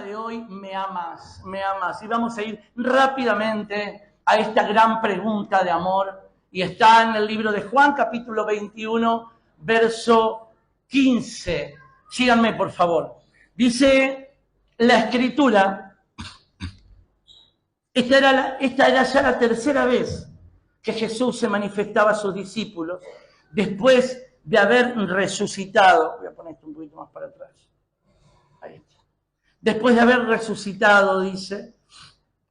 de hoy, ¿me amas? ¿Me amas? Y vamos a ir rápidamente a esta gran pregunta de amor. Y está en el libro de Juan, capítulo 21, verso 15. Síganme, por favor. Dice la Escritura, esta era ya la tercera vez que Jesús se manifestaba a sus discípulos después de haber resucitado. Voy a poner esto un poquito más para atrás. Ahí está. Después de haber resucitado, dice,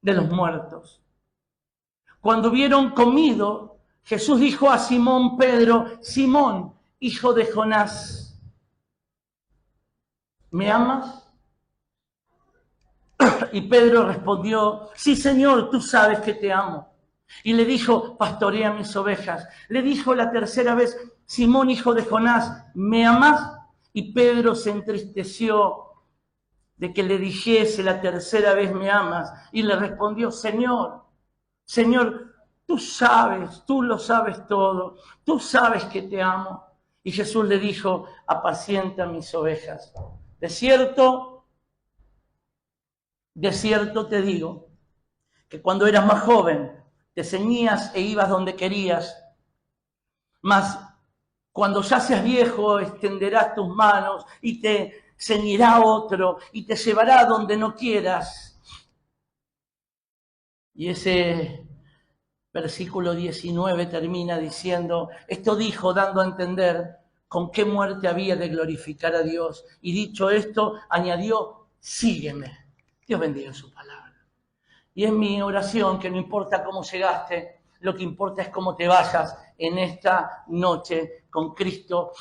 de los muertos. Cuando hubieron comido, Jesús dijo a Simón Pedro: Simón, hijo de Jonás, ¿me amas? Y Pedro respondió: sí, Señor, tú sabes que te amo. Y le dijo: pastorea mis ovejas. Le dijo la tercera vez: Simón, hijo de Jonás, ¿me amas? Y Pedro se entristeció de que le dijese la tercera vez: ¿me amas? Y le respondió: Señor, tú sabes, tú lo sabes todo, tú sabes que te amo. Y Jesús le dijo: apacienta mis ovejas. De cierto te digo, que cuando eras más joven, te ceñías e ibas donde querías, mas cuando ya seas viejo, extenderás tus manos y te ceñirá otro y te llevará donde no quieras. Y ese versículo 19 termina diciendo: esto dijo dando a entender con qué muerte había de glorificar a Dios. Y dicho esto, añadió: sígueme. Dios bendiga su palabra. Y es mi oración que no importa cómo llegaste, lo que importa es cómo te vayas en esta noche con Cristo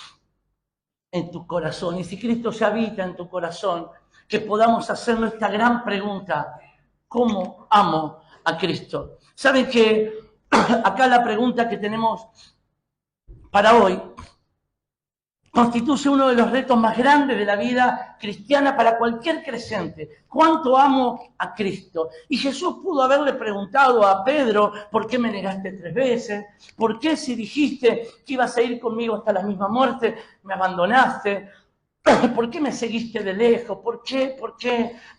en tu corazón. Y si Cristo ya habita en tu corazón, que podamos hacernos esta gran pregunta: ¿cómo amo a Cristo? ¿Saben que acá la pregunta que tenemos para hoy constituye uno de los retos más grandes de la vida cristiana para cualquier creyente? ¿Cuánto amo a Cristo? Y Jesús pudo haberle preguntado a Pedro: ¿por qué me negaste 3 veces? ¿Por qué, si dijiste que ibas a ir conmigo hasta la misma muerte, me abandonaste? ¿Por qué me seguiste de lejos? ¿Por qué?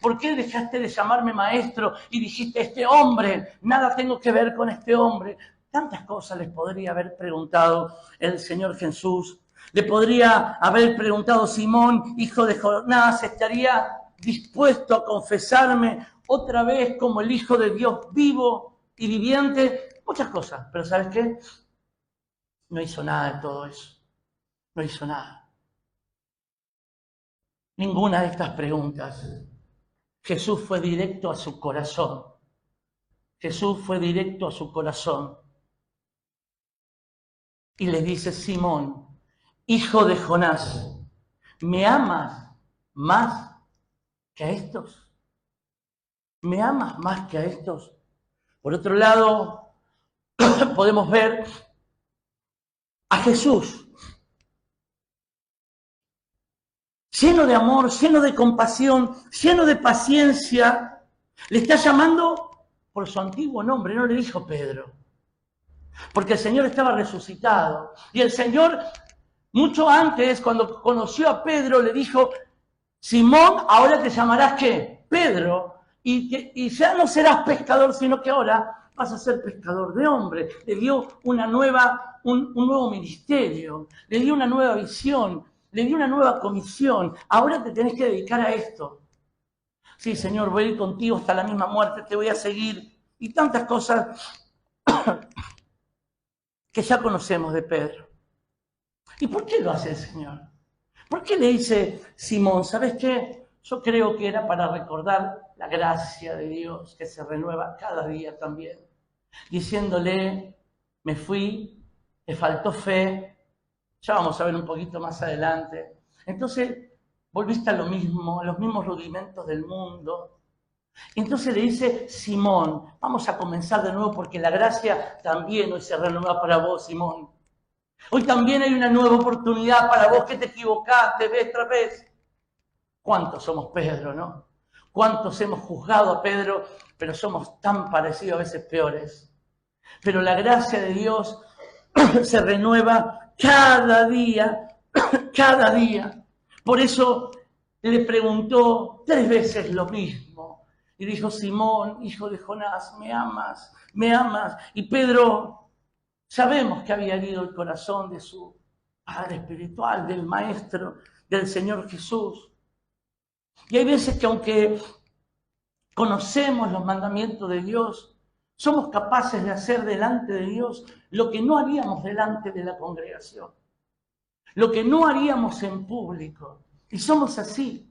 ¿Por qué dejaste de llamarme maestro y dijiste: este hombre, nada tengo que ver con este hombre? Tantas cosas les podría haber preguntado el Señor Jesús. Le podría haber preguntado: Simón, hijo de Jonás, ¿estaría dispuesto a confesarme otra vez como el Hijo de Dios vivo y viviente? Muchas cosas, pero ¿sabes qué? No hizo nada de todo eso. No hizo nada. Ninguna de estas preguntas. Jesús fue directo a su corazón. Jesús fue directo a su corazón. Y le dice: Simón, hijo de Jonás, ¿me amas más que a estos? ¿Me amas más que a estos? Por otro lado, podemos ver a Jesús lleno de amor, lleno de compasión, lleno de paciencia. Le está llamando por su antiguo nombre, no le dijo Pedro, porque el Señor estaba resucitado. Y el Señor, mucho antes, cuando conoció a Pedro, le dijo: Simón, ahora te llamarás ¿qué? Pedro, y ya no serás pescador, sino que ahora vas a ser pescador de hombres. Le dio un nuevo ministerio, le dio una nueva visión, le dio una nueva comisión. Ahora te tenés que dedicar a esto. Sí, Señor, voy a ir contigo hasta la misma muerte, te voy a seguir. Y tantas cosas que ya conocemos de Pedro. ¿Y por qué lo hace el Señor? ¿Por qué le dice: Simón, ¿sabes qué? Yo creo que era para recordar la gracia de Dios que se renueva cada día también. Diciéndole: me fui, te faltó fe, ya vamos a ver un poquito más adelante. Entonces, volviste a lo mismo, a los mismos rudimentos del mundo. Entonces le dice: Simón, vamos a comenzar de nuevo, porque la gracia también hoy se renueva para vos, Simón. Hoy también hay una nueva oportunidad para vos que te equivocaste vez tras vez. ¿Cuántos somos Pedro, no? ¿Cuántos hemos juzgado a Pedro, pero somos tan parecidos, a veces peores? Pero la gracia de Dios se renueva cada día, cada día. Por eso le preguntó 3 veces lo mismo. Y dijo: Simón, hijo de Jonás, ¿me amas? ¿Me amas? Y Pedro, sabemos que había herido el corazón de su padre espiritual, del Maestro, del Señor Jesús. Y hay veces que aunque conocemos los mandamientos de Dios, somos capaces de hacer delante de Dios lo que no haríamos delante de la congregación, lo que no haríamos en público. Y somos así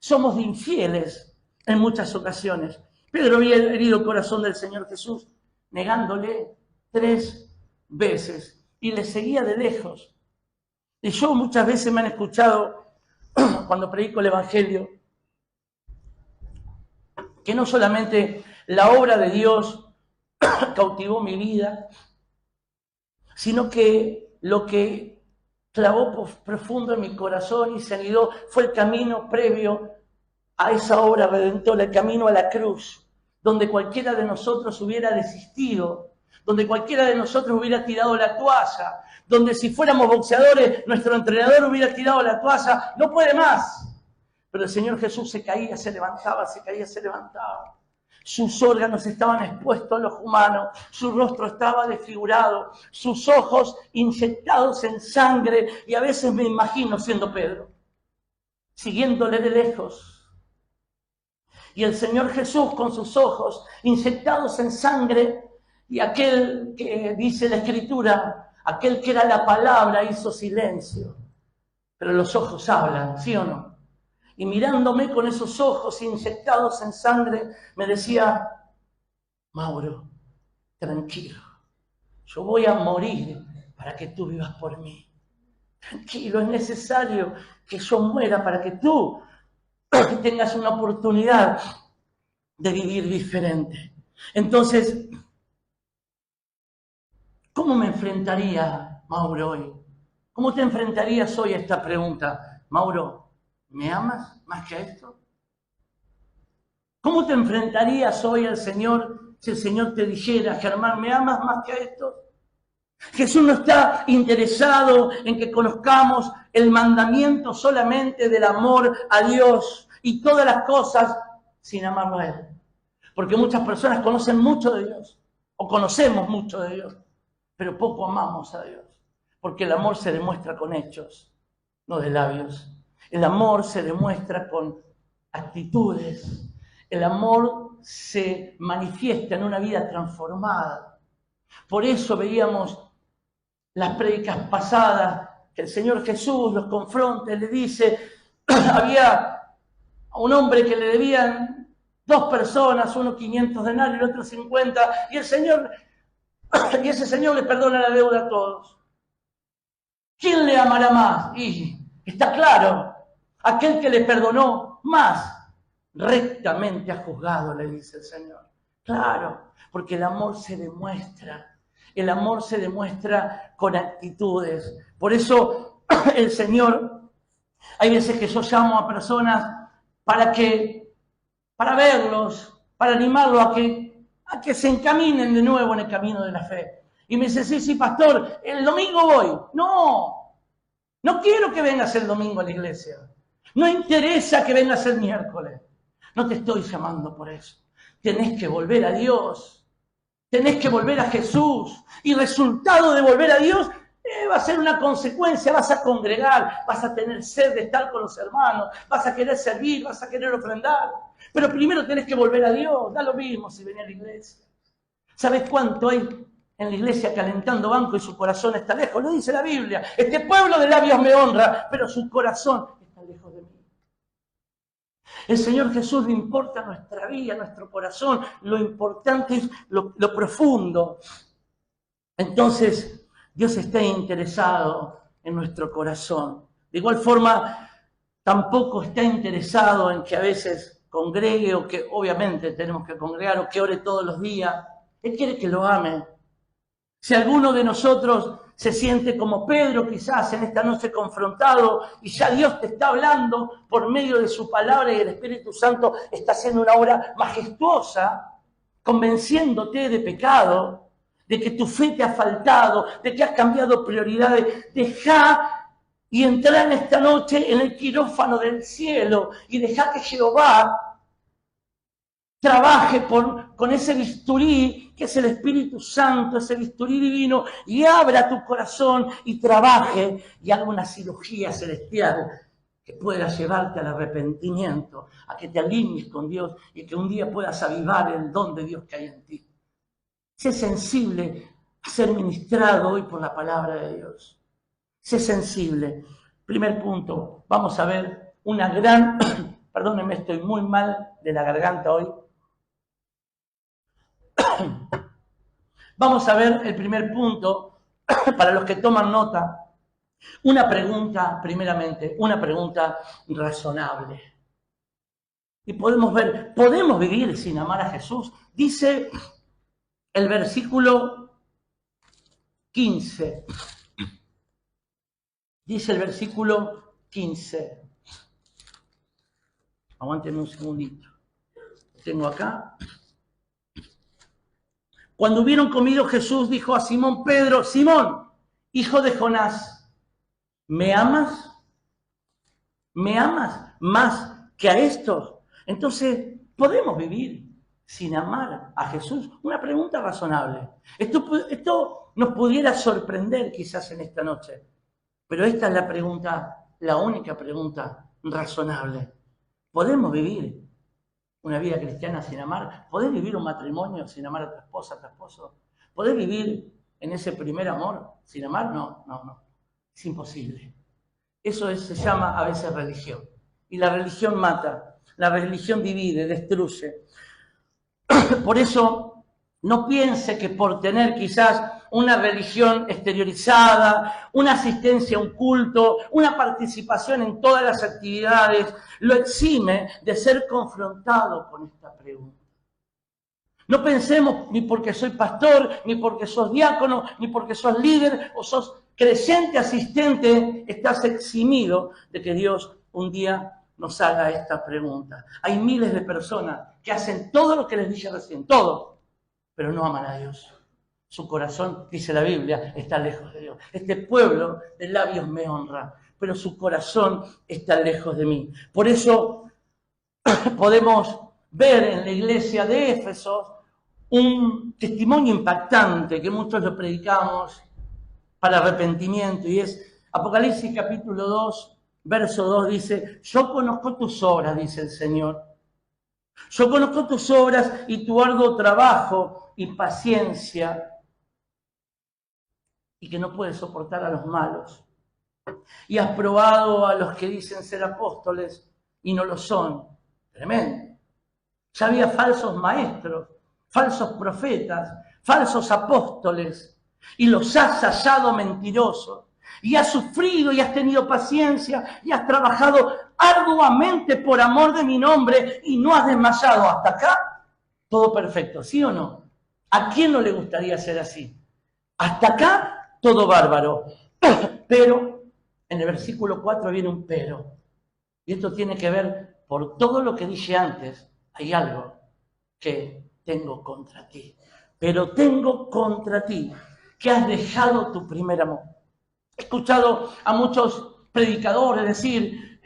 somos de infieles en muchas ocasiones. Pedro había herido el corazón del Señor Jesús, negándole 3 veces, y le seguía de lejos. Y yo muchas veces me han escuchado, cuando predico el Evangelio, que no solamente la obra de Dios cautivó mi vida, sino que lo que clavó profundo en mi corazón y se anidó fue el camino previo a esa obra redentora, el camino a la cruz, donde cualquiera de nosotros hubiera desistido, donde cualquiera de nosotros hubiera tirado la toalla, donde si fuéramos boxeadores, nuestro entrenador hubiera tirado la toalla, no puede más. Pero el Señor Jesús se caía, se levantaba, se caía, se levantaba. Sus órganos estaban expuestos a los humanos, su rostro estaba desfigurado, sus ojos inyectados en sangre, y a veces me imagino siendo Pedro, siguiéndole de lejos. Y el Señor Jesús con sus ojos inyectados en sangre, y aquel que dice la Escritura, aquel que era la palabra hizo silencio, pero los ojos hablan, ¿sí o no? Y mirándome con esos ojos inyectados en sangre, me decía: Mauro, tranquilo, yo voy a morir para que tú vivas por mí. Tranquilo, es necesario que yo muera para que tú tengas una oportunidad de vivir diferente. Entonces, ¿cómo me enfrentaría, Mauro, hoy? ¿Cómo te enfrentarías hoy a esta pregunta? Mauro, ¿me amas más que a esto? ¿Cómo te enfrentarías hoy al Señor si el Señor te dijera: Germán, ¿me amas más que a esto? Jesús no está interesado en que conozcamos el mandamiento solamente del amor a Dios y todas las cosas sin amarlo a Él. Porque muchas personas conocen mucho de Dios, o conocemos mucho de Dios, pero poco amamos a Dios. Porque el amor se demuestra con hechos, no de labios. El amor se demuestra con actitudes. El amor se manifiesta en una vida transformada. Por eso veíamos las prédicas pasadas que el Señor Jesús los confronta y le dice: había un hombre que le debían 2 personas, uno 500 denarios y el otro 50, y ese Señor le perdona la deuda a todos. ¿Quién le amará más? Y está claro, aquel que le perdonó más rectamente ha juzgado, le dice el Señor. Claro, porque el amor se demuestra. El amor se demuestra con actitudes. Por eso el Señor, hay veces que yo llamo a personas para verlos, para animarlos a que se encaminen de nuevo en el camino de la fe. Y me dice: sí, pastor, el domingo voy. No quiero que vengas el domingo a la iglesia. No interesa que vengas el miércoles. No te estoy llamando por eso. Tenés que volver a Dios. Tenés que volver a Jesús. Y resultado de volver a Dios va a ser una consecuencia. Vas a congregar, vas a tener sed de estar con los hermanos, vas a querer servir, vas a querer ofrendar. Pero primero tenés que volver a Dios. Da lo mismo si venís a la iglesia. ¿Sabés cuánto hay en la iglesia calentando banco y su corazón está lejos? Lo dice la Biblia. Este pueblo de labios me honra, pero su corazón está lejos de mí. El Señor Jesús le importa nuestra vida, nuestro corazón. Lo importante es lo profundo. Entonces, Dios está interesado en nuestro corazón. De igual forma, tampoco está interesado en que a veces congregue, o que obviamente tenemos que congregar, o que ore todos los días. Él quiere que lo ame. Si alguno de nosotros se siente como Pedro quizás en esta noche confrontado, y ya Dios te está hablando por medio de su palabra, y el Espíritu Santo está haciendo una obra majestuosa, convenciéndote de pecado, de que tu fe te ha faltado, de que has cambiado prioridades, deja y entrar en esta noche en el quirófano del cielo y dejar que Jehová trabaje con ese bisturí que es el Espíritu Santo, ese bisturí divino, y abra tu corazón y trabaje y haga una cirugía celestial que pueda llevarte al arrepentimiento, a que te alinees con Dios y que un día puedas avivar el don de Dios que hay en ti. Sé sensible a ser ministrado hoy por la palabra de Dios. Sé sensible. Primer punto, vamos a ver una gran, perdónenme, estoy muy mal de la garganta hoy. Vamos a ver el primer punto, para los que toman nota, una pregunta, primeramente, una pregunta razonable. Y podemos ver, ¿podemos vivir sin amar a Jesús? Dice el versículo 15. Dice el versículo 15. Aguántenme un segundito. Lo tengo acá. Cuando hubieron comido, Jesús dijo a Simón Pedro: Simón, hijo de Jonás, ¿me amas? ¿Me amas más que a esto? Entonces, ¿podemos vivir sin amar a Jesús? Una pregunta razonable. Esto nos pudiera sorprender quizás en esta noche, pero esta es la pregunta, la única pregunta razonable. ¿Podemos vivir una vida cristiana sin amar? ¿Podés vivir un matrimonio sin amar a tu esposa, a tu esposo? ¿Podés vivir en ese primer amor sin amar? No. Es imposible. Eso se llama a veces religión. Y la religión mata, la religión divide, destruye. Por eso, no piense que por tener quizás una religión exteriorizada, una asistencia a un culto, una participación en todas las actividades, lo exime de ser confrontado con esta pregunta. No pensemos ni porque soy pastor, ni porque sos diácono, ni porque sos líder o sos creyente asistente, estás eximido de que Dios un día nos haga esta pregunta. Hay miles de personas que hacen todo lo que les dije recién, todo, pero no aman a Dios. Su corazón, dice la Biblia, está lejos de Dios. Este pueblo de labios me honra, pero su corazón está lejos de mí. Por eso podemos ver en la iglesia de Éfeso un testimonio impactante que muchos lo predicamos para arrepentimiento, y es Apocalipsis capítulo 2, verso 2, dice: yo conozco tus obras, dice el Señor. Yo conozco tus obras y tu arduo trabajo y paciencia, y que no puedes soportar a los malos. Y has probado a los que dicen ser apóstoles y no lo son. Tremendo. Ya había falsos maestros, falsos profetas, falsos apóstoles, y los has hallado mentirosos. Y has sufrido y has tenido paciencia y has trabajado arduamente por amor de mi nombre y no has desmayado. Hasta acá, todo perfecto, ¿sí o no? ¿A quién no le gustaría ser así? Hasta acá, todo bárbaro. Pero en el versículo 4 viene un pero. Y esto tiene que ver, por todo lo que dije antes, hay algo que tengo contra ti. Pero tengo contra ti que has dejado tu primer amor. He escuchado a muchos predicadores decir: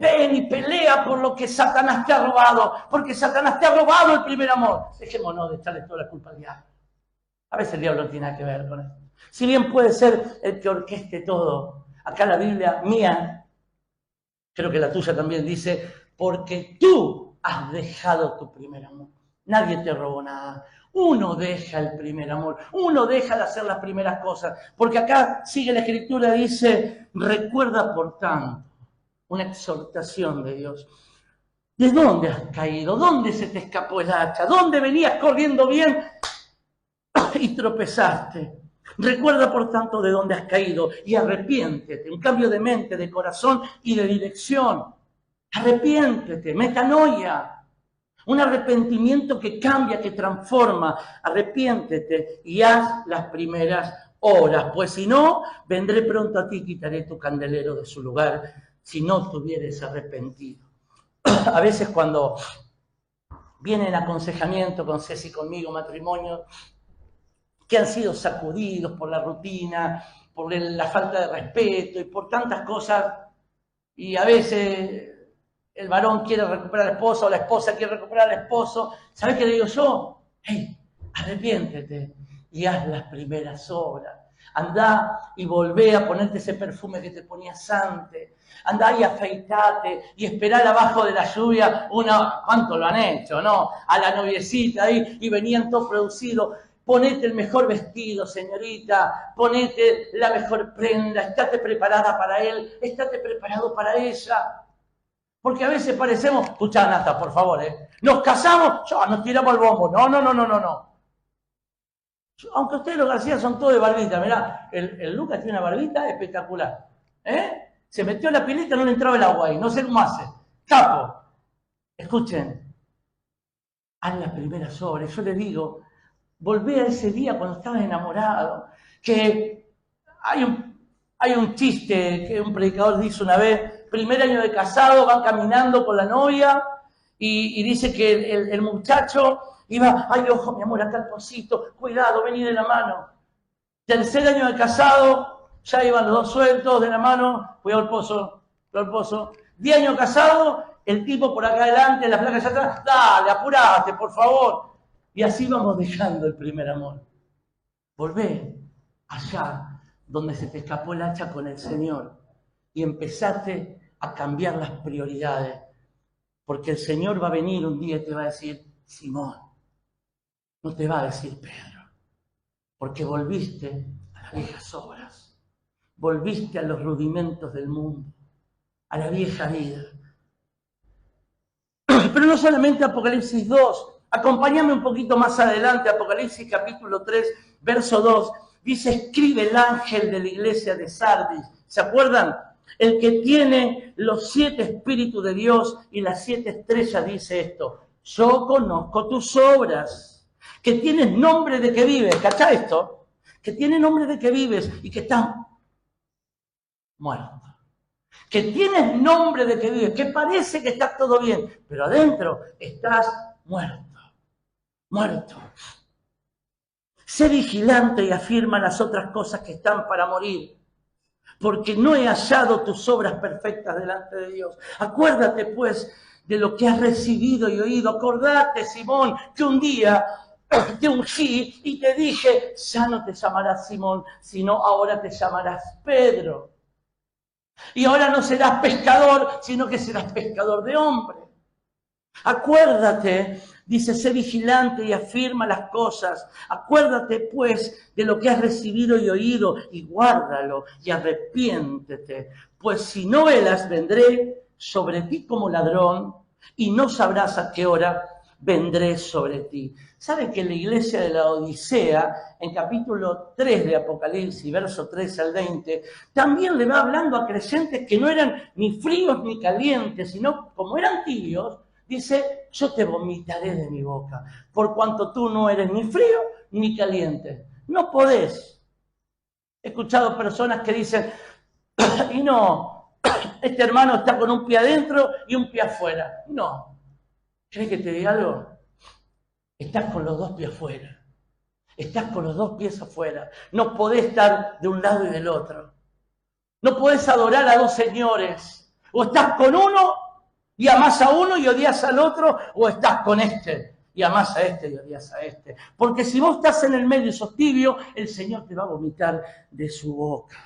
ven y pelea por lo que Satanás te ha robado, porque Satanás te ha robado el primer amor. Dejémonos de echarle toda la culpa al diablo. A veces el diablo no tiene nada que ver con esto. Si bien puede ser el que orqueste todo, acá la Biblia mía, creo que la tuya también, dice: porque tú has dejado tu primer amor. Nadie te robó nada. Uno deja el primer amor. Uno deja de hacer las primeras cosas. Porque acá sigue la Escritura, dice: recuerda por tanto, una exhortación de Dios. ¿De dónde has caído? ¿Dónde se te escapó el hacha? ¿Dónde venías corriendo bien y tropezaste? Recuerda, por tanto, de dónde has caído y arrepiéntete. Un cambio de mente, de corazón y de dirección. Arrepiéntete, metanoia. Un arrepentimiento que cambia, que transforma. Arrepiéntete y haz las primeras obras, pues si no, vendré pronto a ti y quitaré tu candelero de su lugar, si no te hubieres arrepentido. A veces cuando vienen aconsejamiento con Ceci, conmigo, matrimonio, que han sido sacudidos por la rutina, por la falta de respeto y por tantas cosas. Y a veces el varón quiere recuperar a la esposa o la esposa quiere recuperar al esposo. ¿Sabes qué le digo yo? Hey, arrepiéntete y haz las primeras obras. Andá y volvé a ponerte ese perfume que te ponías antes. Andá y afeitate y esperá abajo de la lluvia ¿cuánto lo han hecho, no? A la noviecita ahí y venían todos producidos. Ponete el mejor vestido, señorita. Ponete la mejor prenda. Estate preparada para él. Estate preparado para ella. Porque a veces parecemos, escuchá, Nata, por favor, nos casamos, nos tiramos al bombo. No. Aunque ustedes los García son todos de barbita, mirá, el Lucas tiene una barbita espectacular. Se metió en la pileta, no le entraba el agua ahí, no sé cómo hace. Capo. Escuchen, haz las primeras obras. Yo les digo, volvé a ese día cuando estabas enamorado, que hay un chiste que un predicador dice una vez, primer año de casado, van caminando con la novia y dice que el muchacho iba, ay, ojo, mi amor, acá el pocito, cuidado, vení de la mano. Tercer año de casado, ya iban los dos sueltos de la mano, cuidado el pozo. 10 años casado, el tipo por acá adelante, la placa allá atrás, dale, apurate, por favor. Y así vamos dejando el primer amor. Volvé allá donde se te escapó el hacha con el Señor y empezaste a cambiar las prioridades. Porque el Señor va a venir un día y te va a decir, Simón, no te va a decir Pedro, porque volviste a las viejas obras, volviste a los rudimentos del mundo, a la vieja vida. Pero no solamente Apocalipsis 2, acompáñame un poquito más adelante, Apocalipsis capítulo 3, verso 2, dice, escribe el ángel de la iglesia de Sardis. ¿Se acuerdan? El que tiene los 7 espíritus de Dios y las 7 estrellas dice esto, yo conozco tus obras, que tienes nombre de que vives, ¿cachá esto? Que tienes nombre de que vives y que estás muerto. Que tienes nombre de que vives, que parece que está todo bien, pero adentro estás muerto. Sé vigilante y afirma las otras cosas que están para morir, porque no he hallado tus obras perfectas delante de Dios. Acuérdate, pues, de lo que has recibido y oído. Acordate, Simón, que un día te ungí y te dije, ya no te llamarás Simón, sino ahora te llamarás Pedro. Y ahora no serás pescador, sino que serás pescador de hombres. Acuérdate, dice, sé vigilante y afirma las cosas. Acuérdate, pues, de lo que has recibido y oído, y guárdalo, y arrepiéntete. Pues si no velas, vendré sobre ti como ladrón, y no sabrás a qué hora vendré sobre ti. ¿Sabe que la iglesia de la Odisea, en capítulo 3 de Apocalipsis, verso 13 al 20, también le va hablando a creyentes que no eran ni fríos ni calientes, sino como eran tibios, dice, yo te vomitaré de mi boca, por cuanto tú no eres ni frío ni caliente. No podés. He escuchado personas que dicen, y no, este hermano está con un pie adentro y un pie afuera. No. ¿Querés que te diga algo? Estás con los dos pies afuera. Estás con los dos pies afuera. No podés estar de un lado y del otro. No podés adorar a dos señores. O estás con uno y amás a uno y odias al otro, o estás con este y amás a este y odias a este. Porque si vos estás en el medio y sos tibio, el Señor te va a vomitar de su boca.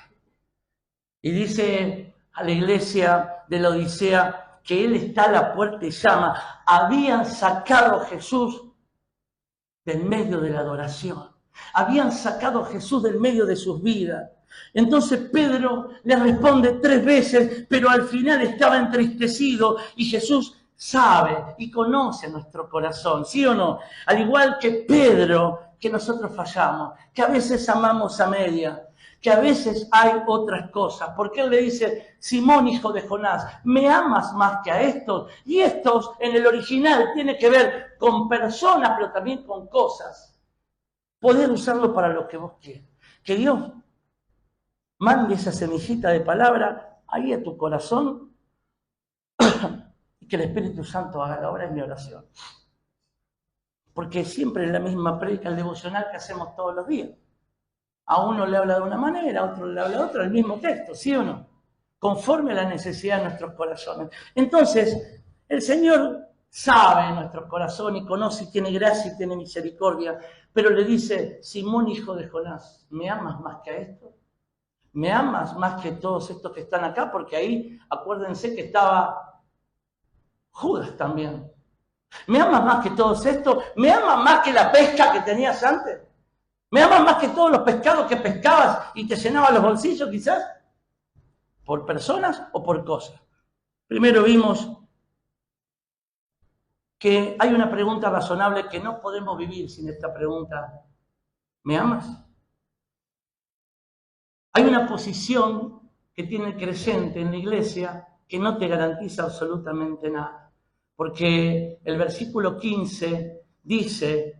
Y dice a la iglesia de la Odisea que Él está a la puerta y llama. Habían sacado a Jesús del medio de la adoración. Habían sacado a Jesús del medio de sus vidas. Entonces Pedro le responde 3 veces, pero al final estaba entristecido y Jesús sabe y conoce nuestro corazón, ¿sí o no? Al igual que Pedro, que nosotros fallamos, que a veces amamos a media, que a veces hay otras cosas, porque él le dice, Simón, hijo de Jonás, ¿me amas más que a estos? Y estos, en el original, tiene que ver con personas, pero también con cosas. Poder usarlo para lo que vos quieras. Que Dios mande esa semillita de palabra ahí a tu corazón y que el Espíritu Santo haga la obra en mi oración. Porque siempre es la misma prédica, el devocional que hacemos todos los días. A uno le habla de una manera, a otro le habla de otra, el mismo texto, ¿sí o no? Conforme a la necesidad de nuestros corazones. Entonces, el Señor sabe nuestro corazón y conoce y tiene gracia y tiene misericordia, pero le dice: Simón, hijo de Jonás, ¿me amas más que a esto? ¿Me amas más que todos estos que están acá? Porque ahí, acuérdense que estaba Judas también. ¿Me amas más que todos estos? ¿Me amas más que la pesca que tenías antes? ¿Me amas más que todos los pescados que pescabas y te llenabas los bolsillos quizás? ¿Por personas o por cosas? Primero vimos que hay una pregunta razonable que no podemos vivir sin esta pregunta. ¿Me amas? Hay una posición que tiene el creyente en la iglesia que no te garantiza absolutamente nada. Porque el versículo 15 dice: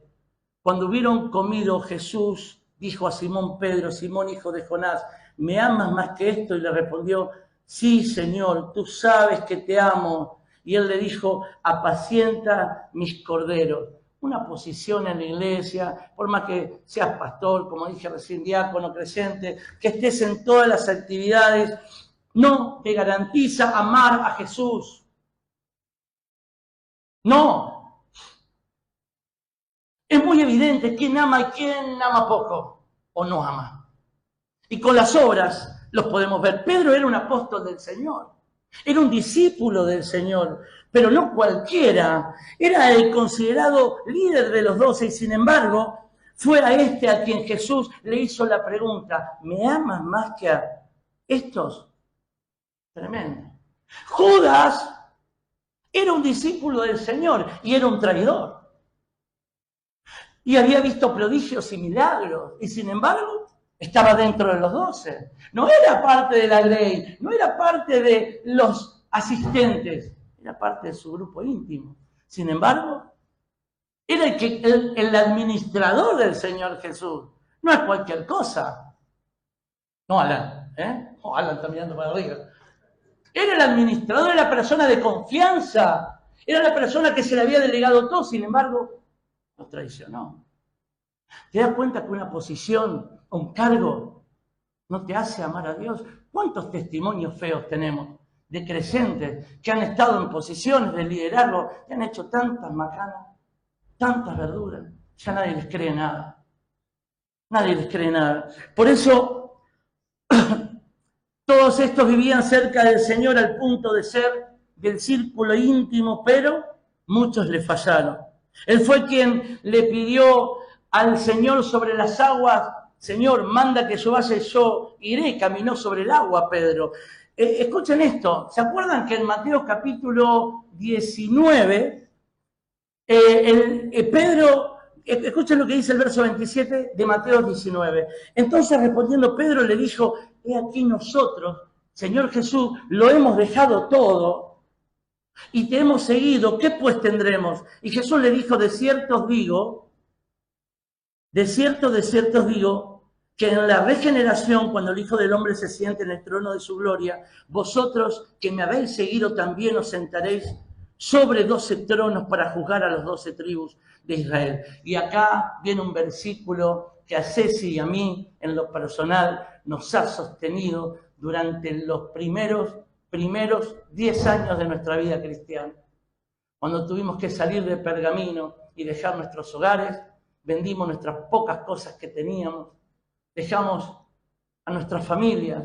cuando hubieron comido, Jesús dijo a Simón Pedro: Simón, hijo de Jonás, ¿me amas más que esto? Y le respondió: sí, Señor, tú sabes que te amo. Y él le dijo: apacienta mis corderos. Una posición en la iglesia, por más que seas pastor, como dije recién, diácono, creyente, que estés en todas las actividades, no te garantiza amar a Jesús. No. Es muy evidente quién ama y quién ama poco o no ama. Y con las obras los podemos ver. Pedro era un apóstol del Señor. Era un discípulo del Señor, pero no cualquiera. Era el considerado líder de los 12 y sin embargo fue a este a quien Jesús le hizo la pregunta: ¿me amas más que a estos? Tremendo. Judas era un discípulo del Señor y era un traidor. Y había visto prodigios y milagros y sin embargo estaba dentro de los 12. No era parte de la grey, no era parte de los asistentes, era parte de su grupo íntimo. Sin embargo, era el administrador del Señor Jesús. No es cualquier cosa. No, Alan, No, Alan está mirando para arriba. Era el administrador, era la persona de confianza, era la persona que se le había delegado todo, sin embargo, lo traicionó. ¿Te das cuenta que una posición, un cargo, no te hace amar a Dios? ¿Cuántos testimonios feos tenemos de creyentes que han estado en posiciones de liderazgo, que han hecho tantas macanas, tantas verduras? Ya nadie les cree nada. Nadie les cree nada. Por eso, todos estos vivían cerca del Señor al punto de ser del círculo íntimo, pero muchos le fallaron. Él fue quien le pidió al Señor sobre las aguas: Señor, manda que yo vaya y yo iré. Caminó sobre el agua, Pedro. Escuchen esto, ¿se acuerdan que en Mateo capítulo 19, Pedro, escuchen lo que dice el verso 27 de Mateo 19. Entonces respondiendo Pedro le dijo: he aquí nosotros, Señor Jesús, lo hemos dejado todo y te hemos seguido, ¿qué pues tendremos? Y Jesús le dijo: de cierto os digo, que en la regeneración, cuando el Hijo del Hombre se siente en el trono de su gloria, vosotros que me habéis seguido también os sentaréis sobre 12 tronos para juzgar a los 12 tribus de Israel. Y acá viene un versículo que a Ceci y a mí, en lo personal, nos ha sostenido durante los primeros 10 años de nuestra vida cristiana. Cuando tuvimos que salir de Pergamino y dejar nuestros hogares, vendimos nuestras pocas cosas que teníamos, dejamos a nuestras familias.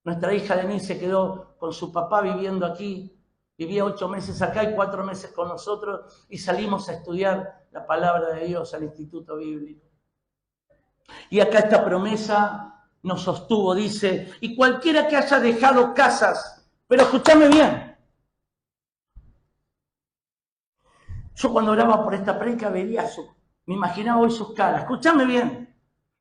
Nuestra hija Denise se quedó con su papá viviendo aquí, vivía 8 meses acá y 4 meses con nosotros, y salimos a estudiar la palabra de Dios al Instituto Bíblico. Y acá esta promesa nos sostuvo, dice: y cualquiera que haya dejado casas, pero escúchame bien. Yo cuando oraba por esta predica veía me imaginaba hoy sus caras. Escúchame bien.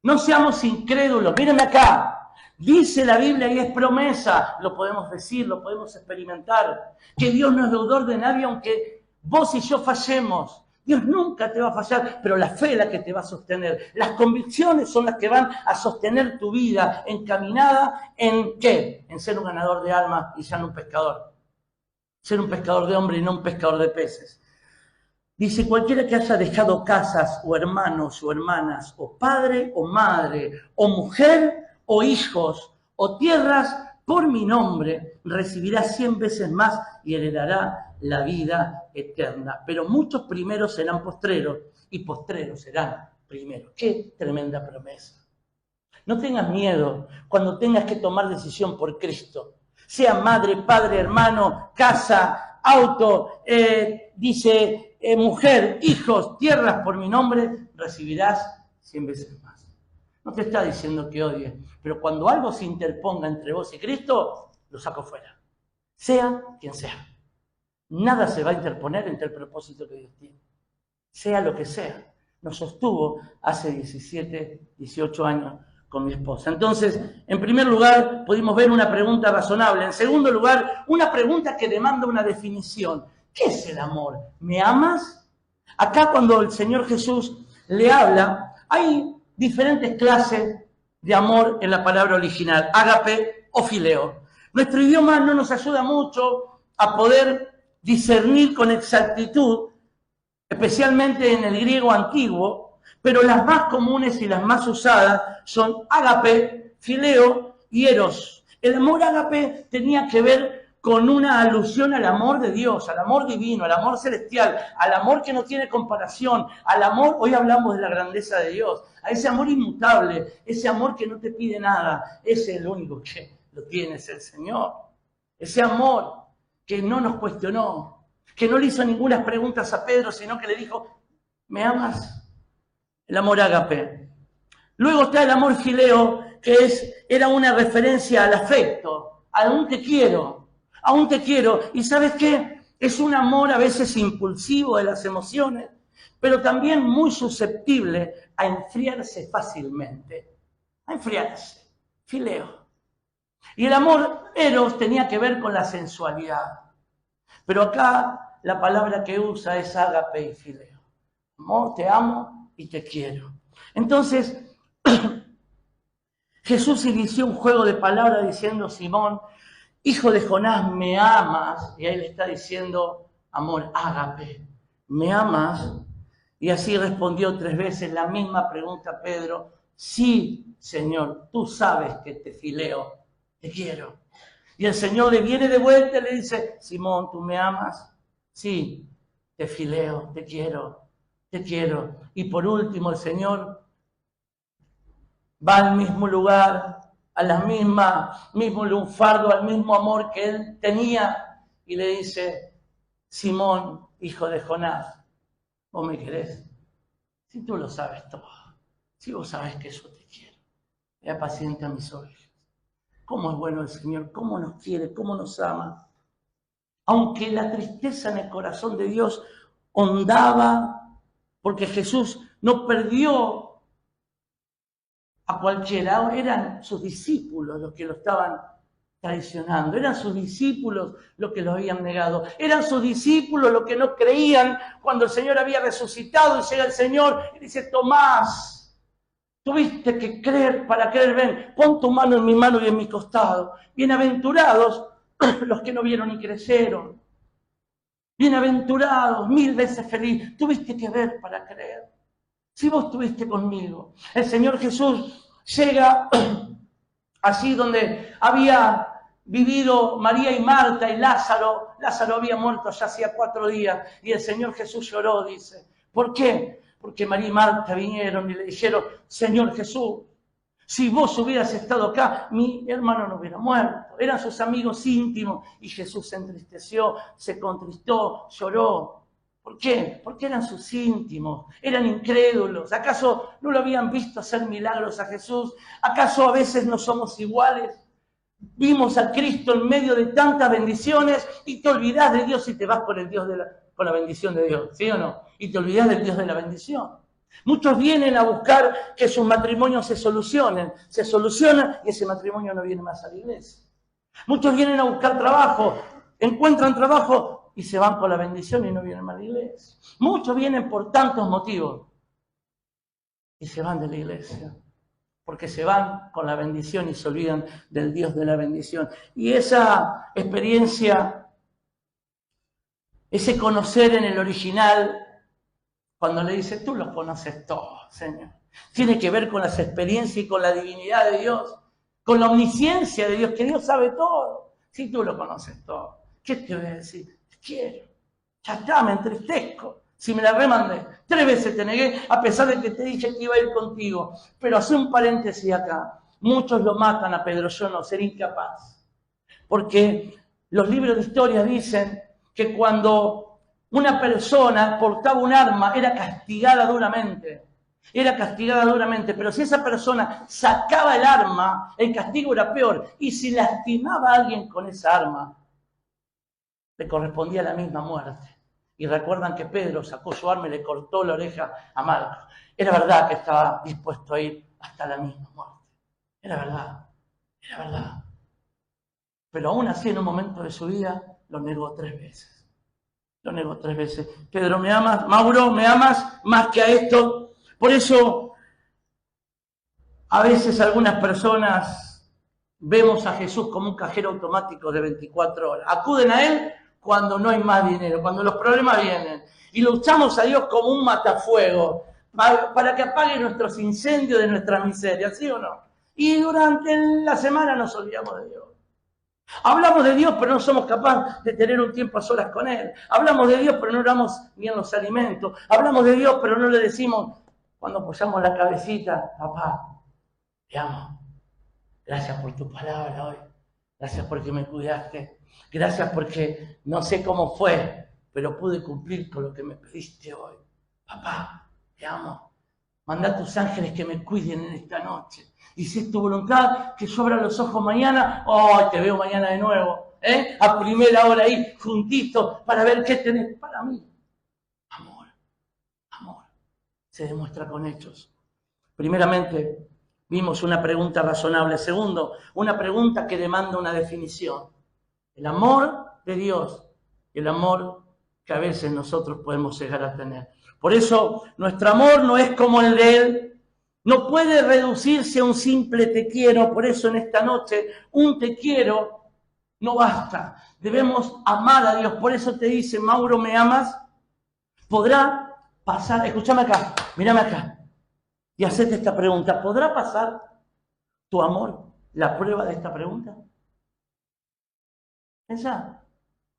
No seamos incrédulos. Mírenme acá. Dice la Biblia y es promesa. Lo podemos decir, lo podemos experimentar. Que Dios no es deudor de nadie, aunque vos y yo fallemos. Dios nunca te va a fallar, pero la fe es la que te va a sostener. Las convicciones son las que van a sostener tu vida encaminada en ¿qué? En ser un ganador de almas y ya no un pescador. Ser un pescador de hombres y no un pescador de peces. Dice, cualquiera que haya dejado casas o hermanos o hermanas, o padre o madre, o mujer o hijos, o tierras, por mi nombre, recibirá 100 veces más y heredará la vida eterna. Pero muchos primeros serán postreros y postreros serán primeros. ¡Qué tremenda promesa! No tengas miedo cuando tengas que tomar decisión por Cristo. Sea madre, padre, hermano, casa, auto, mujer, hijos, tierras por mi nombre, recibirás 100 veces más. No te está diciendo que odies, pero cuando algo se interponga entre vos y Cristo, lo saco fuera. Sea quien sea. Nada se va a interponer entre el propósito que Dios tiene. Sea lo que sea. Nos sostuvo hace 17, 18 años con mi esposa. Entonces, en primer lugar, pudimos ver una pregunta razonable. En segundo lugar, una pregunta que demanda una definición. ¿Qué es el amor? ¿Me amas? Acá cuando el Señor Jesús le habla, hay diferentes clases de amor en la palabra original, ágape o fileo. Nuestro idioma no nos ayuda mucho a poder discernir con exactitud, especialmente en el griego antiguo, pero las más comunes y las más usadas son ágape, fileo y eros. El amor ágape tenía que ver con una alusión al amor de Dios, al amor divino, al amor celestial, al amor que no tiene comparación, al amor, hoy hablamos de la grandeza de Dios, a ese amor inmutable, ese amor que no te pide nada, ese es el único que lo tiene, es el Señor. Ese amor que no nos cuestionó, que no le hizo ninguna pregunta a Pedro, sino que le dijo, ¿me amas? El amor ágape. Luego está el amor fileo, que era una referencia al afecto, aún te quiero, aún te quiero. ¿Y sabes qué? Es un amor a veces impulsivo de las emociones, pero también muy susceptible a enfriarse fácilmente. A enfriarse, fileo. Y el amor eros tenía que ver con la sensualidad. Pero acá la palabra que usa es ágape y fileo. Amor, te amo y te quiero. Entonces, Jesús inició un juego de palabras diciendo, Simón, hijo de Jonás, ¿me amas? Y ahí le está diciendo, amor, ágape, ¿me amas? Y así respondió 3 veces la misma pregunta a Pedro, sí, Señor, tú sabes que te fileo, te quiero. Y el Señor le viene de vuelta y le dice, Simón, ¿tú me amas? Sí, te fileo, te quiero, te quiero. Y por último el Señor va al mismo lugar, a la mismo lunfardo, al mismo amor que él tenía y le dice, Simón, hijo de Jonás, ¿vos me querés? Si tú lo sabes todo, si vos sabes que yo te quiero, ve apacienta mis ovejas. ¿Cómo es bueno el Señor? ¿Cómo nos quiere? ¿Cómo nos ama? Aunque la tristeza en el corazón de Dios ondaba, porque Jesús no perdió a cualquiera, eran sus discípulos los que lo estaban traicionando, eran sus discípulos los que lo habían negado, eran sus discípulos los que no creían cuando el Señor había resucitado y llega el Señor y dice, Tomás, tuviste que creer para creer, ven, pon tu mano en mi mano y en mi costado. Bienaventurados los que no vieron y creyeron. Bienaventurados, 1000 veces feliz. Tuviste que ver para creer. Si vos estuviste conmigo. El Señor Jesús llega allí donde había vivido María y Marta y Lázaro. Lázaro había muerto ya hacía 4 días y el Señor Jesús lloró, dice. ¿Por qué? Porque María y Marta vinieron y le dijeron, Señor Jesús, si vos hubieras estado acá, mi hermano no hubiera muerto. Eran sus amigos íntimos y Jesús se entristeció, se contristó, lloró. ¿Por qué? Porque eran sus íntimos, eran incrédulos. ¿Acaso no lo habían visto hacer milagros a Jesús? ¿Acaso a veces no somos iguales? Vimos a Cristo en medio de tantas bendiciones y te olvidás de Dios y te vas con el Dios con la bendición de Dios, ¿sí o no? Y te olvidás del Dios de la bendición. Muchos vienen a buscar que sus matrimonios se solucionan y ese matrimonio no viene más a la iglesia. Muchos vienen a buscar trabajo, encuentran trabajo y se van con la bendición y no vienen más a la iglesia. Muchos vienen por tantos motivos y se van de la iglesia. Porque se van con la bendición y se olvidan del Dios de la bendición. Y esa experiencia, ese conocer en el original, Cuando le dice, tú lo conoces todo, Señor. Tiene que ver con las experiencias y con la divinidad de Dios, con la omnisciencia de Dios, que Dios sabe todo. Si tú lo conoces todo, ¿qué te voy a decir? Te quiero. Ya está, me entristezco. Si me la remandé, 3 veces te negué, a pesar de que te dije que iba a ir contigo. Pero hace un paréntesis acá. Muchos lo matan a Pedro, yo no, seré incapaz. Porque los libros de historia dicen que cuando una persona portaba un arma era castigada duramente. Era castigada duramente, pero si esa persona sacaba el arma, el castigo era peor. Y si lastimaba a alguien con esa arma, le correspondía la misma muerte. Y recuerdan que Pedro sacó su arma y le cortó la oreja a Marcos. Era verdad que estaba dispuesto a ir hasta la misma muerte. Era verdad, era verdad. Pero aún así, en un momento de su vida, lo negó 3 veces. Lo negó 3 veces. Pedro, ¿me amas? Mauro, ¿me amas más que a esto? Por eso, a veces algunas personas vemos a Jesús como un cajero automático de 24 horas. Acuden a Él cuando no hay más dinero, cuando los problemas vienen. Y lo usamos a Dios como un matafuego para que apague nuestros incendios de nuestra miseria, ¿sí o no? Y durante la semana nos olvidamos de Dios. Hablamos de Dios, pero no somos capaces de tener un tiempo a solas con Él. Hablamos de Dios, pero no oramos ni en los alimentos. Hablamos de Dios, pero no le decimos, cuando apoyamos la cabecita, papá, te amo. Gracias por tu palabra hoy. Gracias porque me cuidaste. Gracias porque no sé cómo fue, pero pude cumplir con lo que me pediste hoy. Papá, te amo. Manda a tus ángeles que me cuiden en esta noche. Y si es tu voluntad, que yo abra los ojos mañana, te veo mañana de nuevo, a primera hora ahí, juntito, para ver qué tenés para mí. Amor, amor, se demuestra con hechos. Primeramente, vimos una pregunta razonable. Segundo, una pregunta que demanda una definición. El amor de Dios, el amor que a veces nosotros podemos llegar a tener. Por eso, nuestro amor no es como el de Él. No puede reducirse a un simple te quiero. Por eso en esta noche un te quiero no basta. Debemos amar a Dios. Por eso te dice, Mauro, ¿me amas? Podrá pasar, escúchame acá, mírame acá y hacete esta pregunta. ¿Podrá pasar tu amor la prueba de esta pregunta?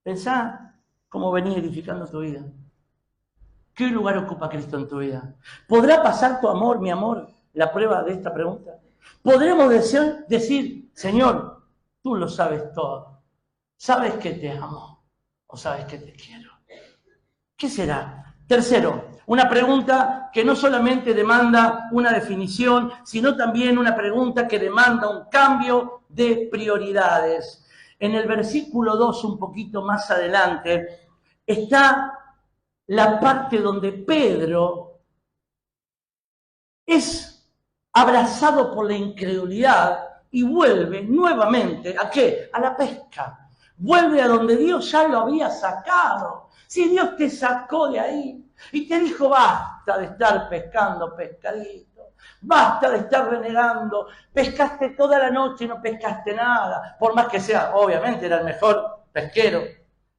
Pensá cómo venís edificando tu vida. ¿Qué lugar ocupa Cristo en tu vida? ¿Podrá pasar tu amor, mi amor, la prueba de esta pregunta? ¿Podremos decir, Señor, tú lo sabes todo? ¿Sabes que te amo o sabes que te quiero? ¿Qué será? Tercero, una pregunta que no solamente demanda una definición, sino también una pregunta que demanda un cambio de prioridades. En el versículo 2, un poquito más adelante, está la parte donde Pedro es abrazado por la incredulidad y vuelve nuevamente, ¿a qué? A la pesca. Vuelve a donde Dios ya lo había sacado. Si Dios te sacó de ahí y te dijo, basta de estar pescando pescadito, basta de estar renegando, pescaste toda la noche y no pescaste nada, por más que sea, obviamente era el mejor pesquero,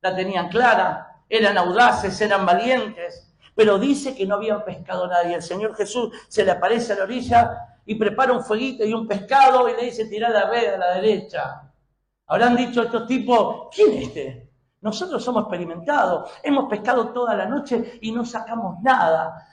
la tenían clara, eran audaces, eran valientes, pero dice que no habían pescado nadie. El Señor Jesús se le aparece a la orilla y prepara un fueguito y un pescado y le dice, tirá la red a la derecha. Habrán dicho estos tipos, ¿quién es este? Nosotros somos experimentados, hemos pescado toda la noche y no sacamos nada.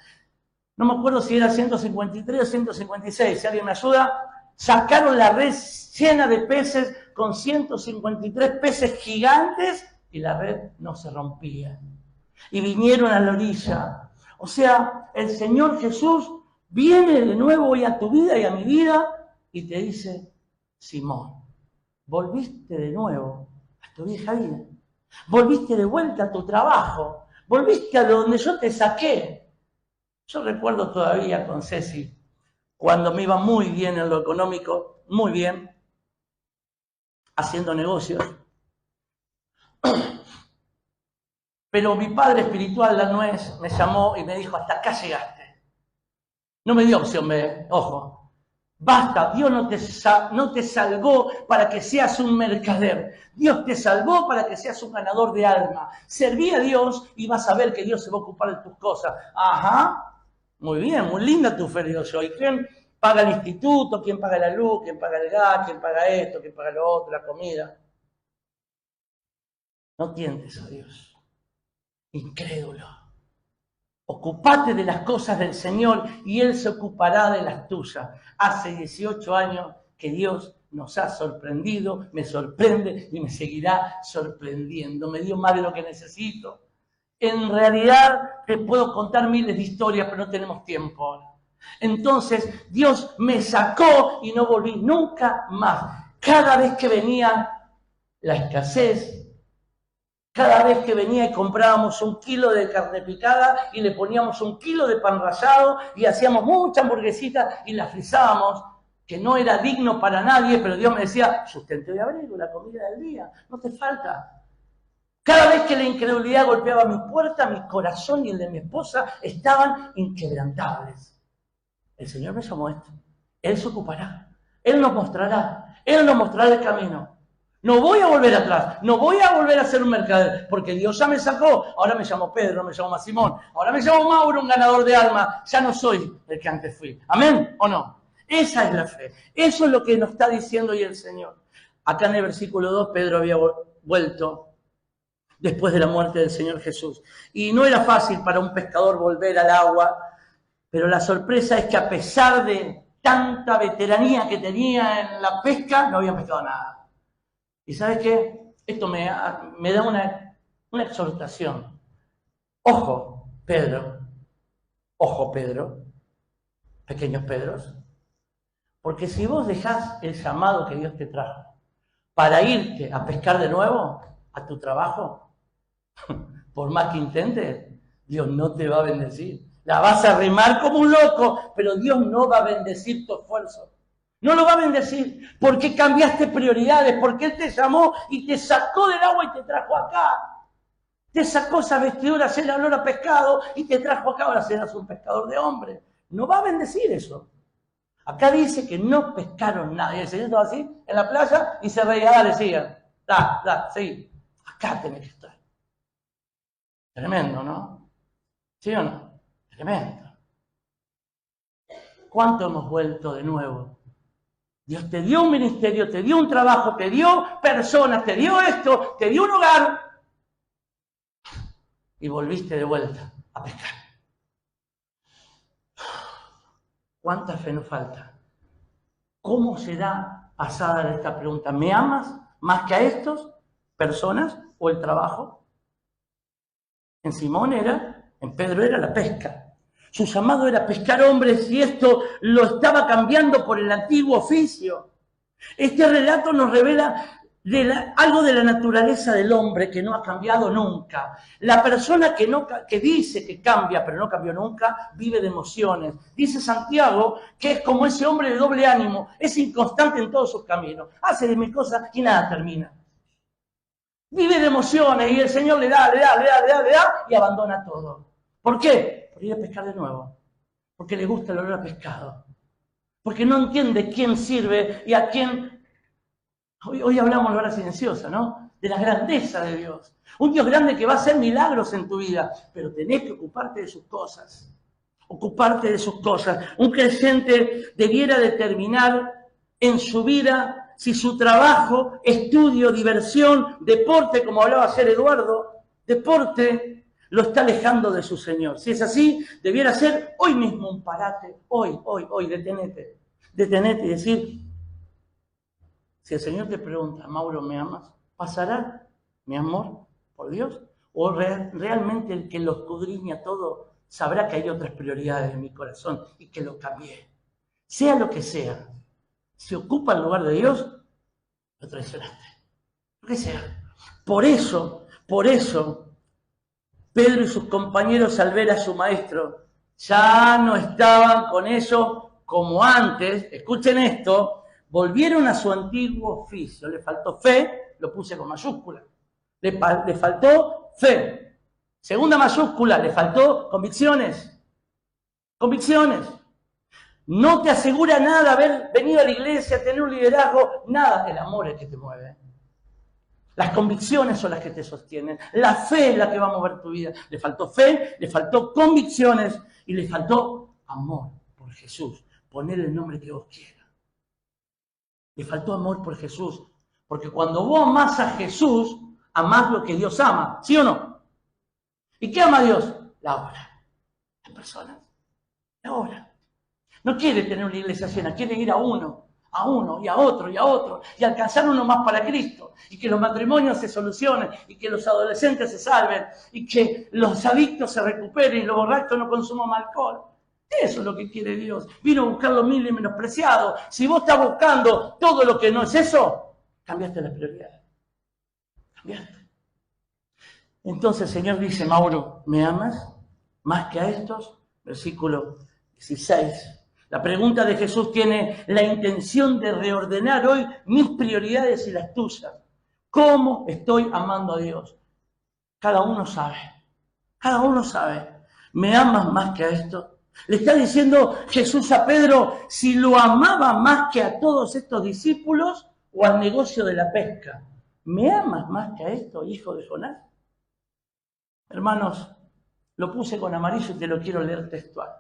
No me acuerdo si era 153 o 156, si alguien me ayuda. Sacaron la red llena de peces con 153 peces gigantes y la red no se rompía. Y vinieron a la orilla. O sea, el Señor Jesús viene de nuevo hoy a tu vida y a mi vida y te dice, Simón, volviste de nuevo a tu vieja vida. Volviste de vuelta a tu trabajo. Volviste a donde yo te saqué. Yo recuerdo todavía con Ceci, cuando me iba muy bien en lo económico, muy bien, haciendo negocios. Pero mi padre espiritual, la nuez, me llamó y me dijo, hasta acá llegaste. No me dio opción B, ojo. Basta, Dios no te salvó para que seas un mercader. Dios te salvó para que seas un ganador de alma. Serví a Dios y vas a ver que Dios se va a ocupar de tus cosas. Ajá, muy bien, muy linda tu fe de Dios hoy. ¿Quién paga el instituto? ¿Quién paga la luz? ¿Quién paga el gas? ¿Quién paga esto? ¿Quién paga lo otro? La comida. No tientes a Dios. Incrédulo. Ocupate de las cosas del Señor y Él se ocupará de las tuyas. Hace 18 años que Dios nos ha sorprendido, me sorprende y me seguirá sorprendiendo. Me dio más de lo que necesito. En realidad te puedo contar miles de historias, pero no tenemos tiempo ahora. Entonces Dios me sacó y no volví nunca más. Cada vez que venía la escasez, cada vez que venía y comprábamos 1 kilo de carne picada y le poníamos 1 kilo de pan rallado y hacíamos mucha hamburguesita y la frizábamos, que no era digno para nadie, pero Dios me decía, sustento de abrigo, la comida del día, no te falta. Cada vez que la incredulidad golpeaba mi puerta, mi corazón y el de mi esposa estaban inquebrantables. El Señor me llamó a esto. Él se ocupará. Él nos mostrará. Él nos mostrará el camino. No voy a volver atrás, no voy a volver a ser un mercader, porque Dios ya me sacó, ahora me llamo Pedro, me llamo Simón, ahora me llamo Mauro, un ganador de alma, ya no soy el que antes fui. ¿Amén o no? Esa es la fe, eso es lo que nos está diciendo hoy el Señor. Acá en el versículo 2, Pedro había vuelto después de la muerte del Señor Jesús. Y no era fácil para un pescador volver al agua, pero la sorpresa es que a pesar de tanta veteranía que tenía en la pesca, no habían pescado nada. ¿Y sabes qué? Esto me da una exhortación. Ojo, Pedro, pequeños Pedros, porque si vos dejás el llamado que Dios te trajo para irte a pescar de nuevo a tu trabajo, por más que intentes, Dios no te va a bendecir. La vas a remar como un loco, pero Dios no va a bendecir tu esfuerzo. No lo va a bendecir porque cambiaste prioridades, porque Él te llamó y te sacó del agua y te trajo acá. Te sacó esa vestidura, se le olor a pescado y te trajo acá, ahora serás un pescador de hombres. No va a bendecir eso. Acá dice que no pescaron nada. Y el Señor estaba así en la playa y se reía, dale, sigan. Sí. Acá tenés que estar. Tremendo, ¿no? ¿Sí o no? Tremendo. ¿Cuánto hemos vuelto de nuevo? Dios te dio un ministerio, te dio un trabajo, te dio personas, te dio esto, te dio un hogar. Y volviste de vuelta a pescar. ¿Cuánta fe nos falta? ¿Cómo será pasada esta pregunta? ¿Me amas más que a estos personas o el trabajo? En Simón en Pedro era la pesca. Su llamado era pescar hombres y esto lo estaba cambiando por el antiguo oficio. Este relato nos revela algo de la naturaleza del hombre que no ha cambiado nunca. La persona que dice que cambia pero no cambió nunca, vive de emociones. Dice Santiago que es como ese hombre de doble ánimo, es inconstante en todos sus caminos. Hace de mil cosas y nada termina. Vive de emociones y el Señor le da y abandona todo. ¿Por qué? Por ir a pescar de nuevo. Porque le gusta el olor a pescado. Porque no entiende quién sirve y a quién. Hoy hablamos de la hora silenciosa, ¿no? De la grandeza de Dios. Un Dios grande que va a hacer milagros en tu vida, pero tenés que ocuparte de sus cosas. Ocuparte de sus cosas. Un creyente debiera determinar en su vida si su trabajo, estudio, diversión, deporte, como hablaba ayer Eduardo, deporte, lo está alejando de su Señor. Si es así, debiera ser hoy mismo un parate. Hoy, detenete. Detenete y decir, si el Señor te pregunta, Mauro, ¿me amas? ¿Pasará mi amor por Dios? ¿O realmente el que lo escudriña todo sabrá que hay otras prioridades en mi corazón y que lo cambié? Sea lo que sea, si ocupa el lugar de Dios, lo traicionaste. Lo que sea. Por eso, Pedro y sus compañeros al ver a su maestro ya no estaban con ellos como antes. Escuchen esto. Volvieron a su antiguo oficio. Le faltó fe, lo puse con mayúscula. Le faltó fe. Segunda mayúscula, le faltó convicciones. Convicciones. No te asegura nada haber venido a la iglesia, tener un liderazgo, nada. El amor es el que te mueve. Las convicciones son las que te sostienen. La fe es la que va a mover tu vida. Le faltó fe, le faltó convicciones y le faltó amor por Jesús. Poner el nombre que vos quieras. Le faltó amor por Jesús. Porque cuando vos amás a Jesús, amás lo que Dios ama. ¿Sí o no? ¿Y qué ama Dios? La obra. Las personas. La obra. No quiere tener una iglesia llena, quiere ir a uno y a otro y alcanzar uno más para Cristo y que los matrimonios se solucionen y que los adolescentes se salven y que los adictos se recuperen y los borrachos no consuman alcohol. Eso es lo que quiere Dios. Vino a buscar lo humilde y menospreciado. Si vos estás buscando todo lo que no es eso, cambiaste las prioridades. Cambiaste. Entonces el Señor dice, Mauro, ¿me amas más que a estos? Versículo 16. La pregunta de Jesús tiene la intención de reordenar hoy mis prioridades y las tuyas. ¿Cómo estoy amando a Dios? Cada uno sabe. Cada uno sabe. ¿Me amas más que a esto? Le está diciendo Jesús a Pedro si lo amaba más que a todos estos discípulos o al negocio de la pesca. ¿Me amas más que a esto, hijo de Jonás? Hermanos, lo puse con amarillo y te lo quiero leer textual.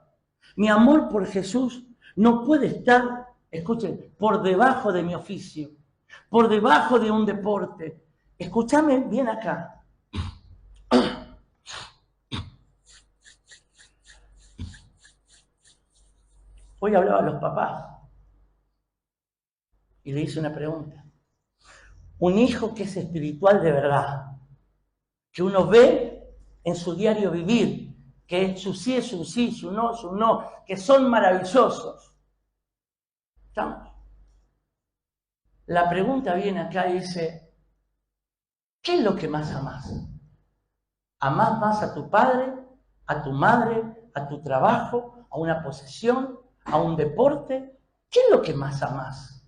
Mi amor por Jesús no puede estar, escuchen, por debajo de mi oficio, por debajo de un deporte. Escúchame bien acá. Hoy hablaba a los papás y le hice una pregunta. Un hijo que es espiritual de verdad, que uno ve en su diario vivir, que su sí es un sí, su no es un no, que son maravillosos. ¿Estamos? La pregunta viene acá y dice, ¿qué es lo que más amás? ¿Amás más a tu padre, a tu madre, a tu trabajo, a una posesión, a un deporte? ¿Qué es lo que más amás?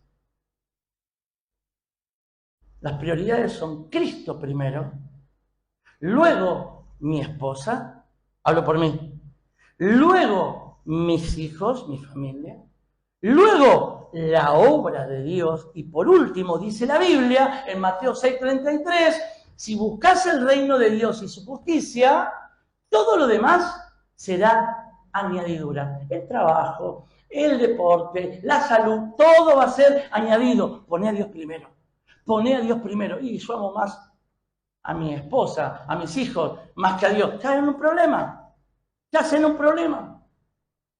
Las prioridades son Cristo primero, luego mi esposa, hablo por mí, luego mis hijos, mi familia, luego la obra de Dios y por último, dice la Biblia en Mateo 6:33, si buscas el reino de Dios y su justicia, todo lo demás será añadidura. El trabajo, el deporte, la salud, todo va a ser añadido. Poné a Dios primero. Poné a Dios primero. Y yo amo más a mi esposa, a mis hijos, más que a Dios. ¿Estás en un problema? ¿Estás en un problema?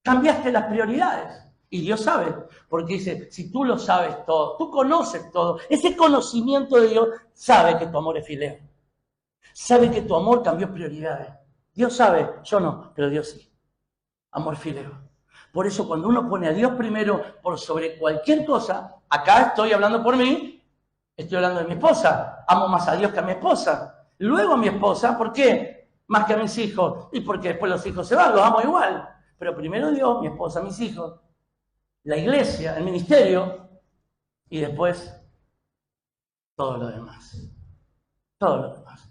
Cambiaste las prioridades. Y Dios sabe, porque dice, si tú lo sabes todo, tú conoces todo, ese conocimiento de Dios sabe que tu amor es fileo. Sabe que tu amor cambió prioridades. Dios sabe, yo no, pero Dios sí. Amor fileo. Por eso cuando uno pone a Dios primero por sobre cualquier cosa, acá estoy hablando por mí, estoy hablando de mi esposa, amo más a Dios que a mi esposa. Luego a mi esposa, ¿por qué? Más que a mis hijos. Y porque después los hijos se van, los amo igual. Pero primero Dios, mi esposa, mis hijos, la iglesia, el ministerio, y después todo lo demás. Todo lo demás.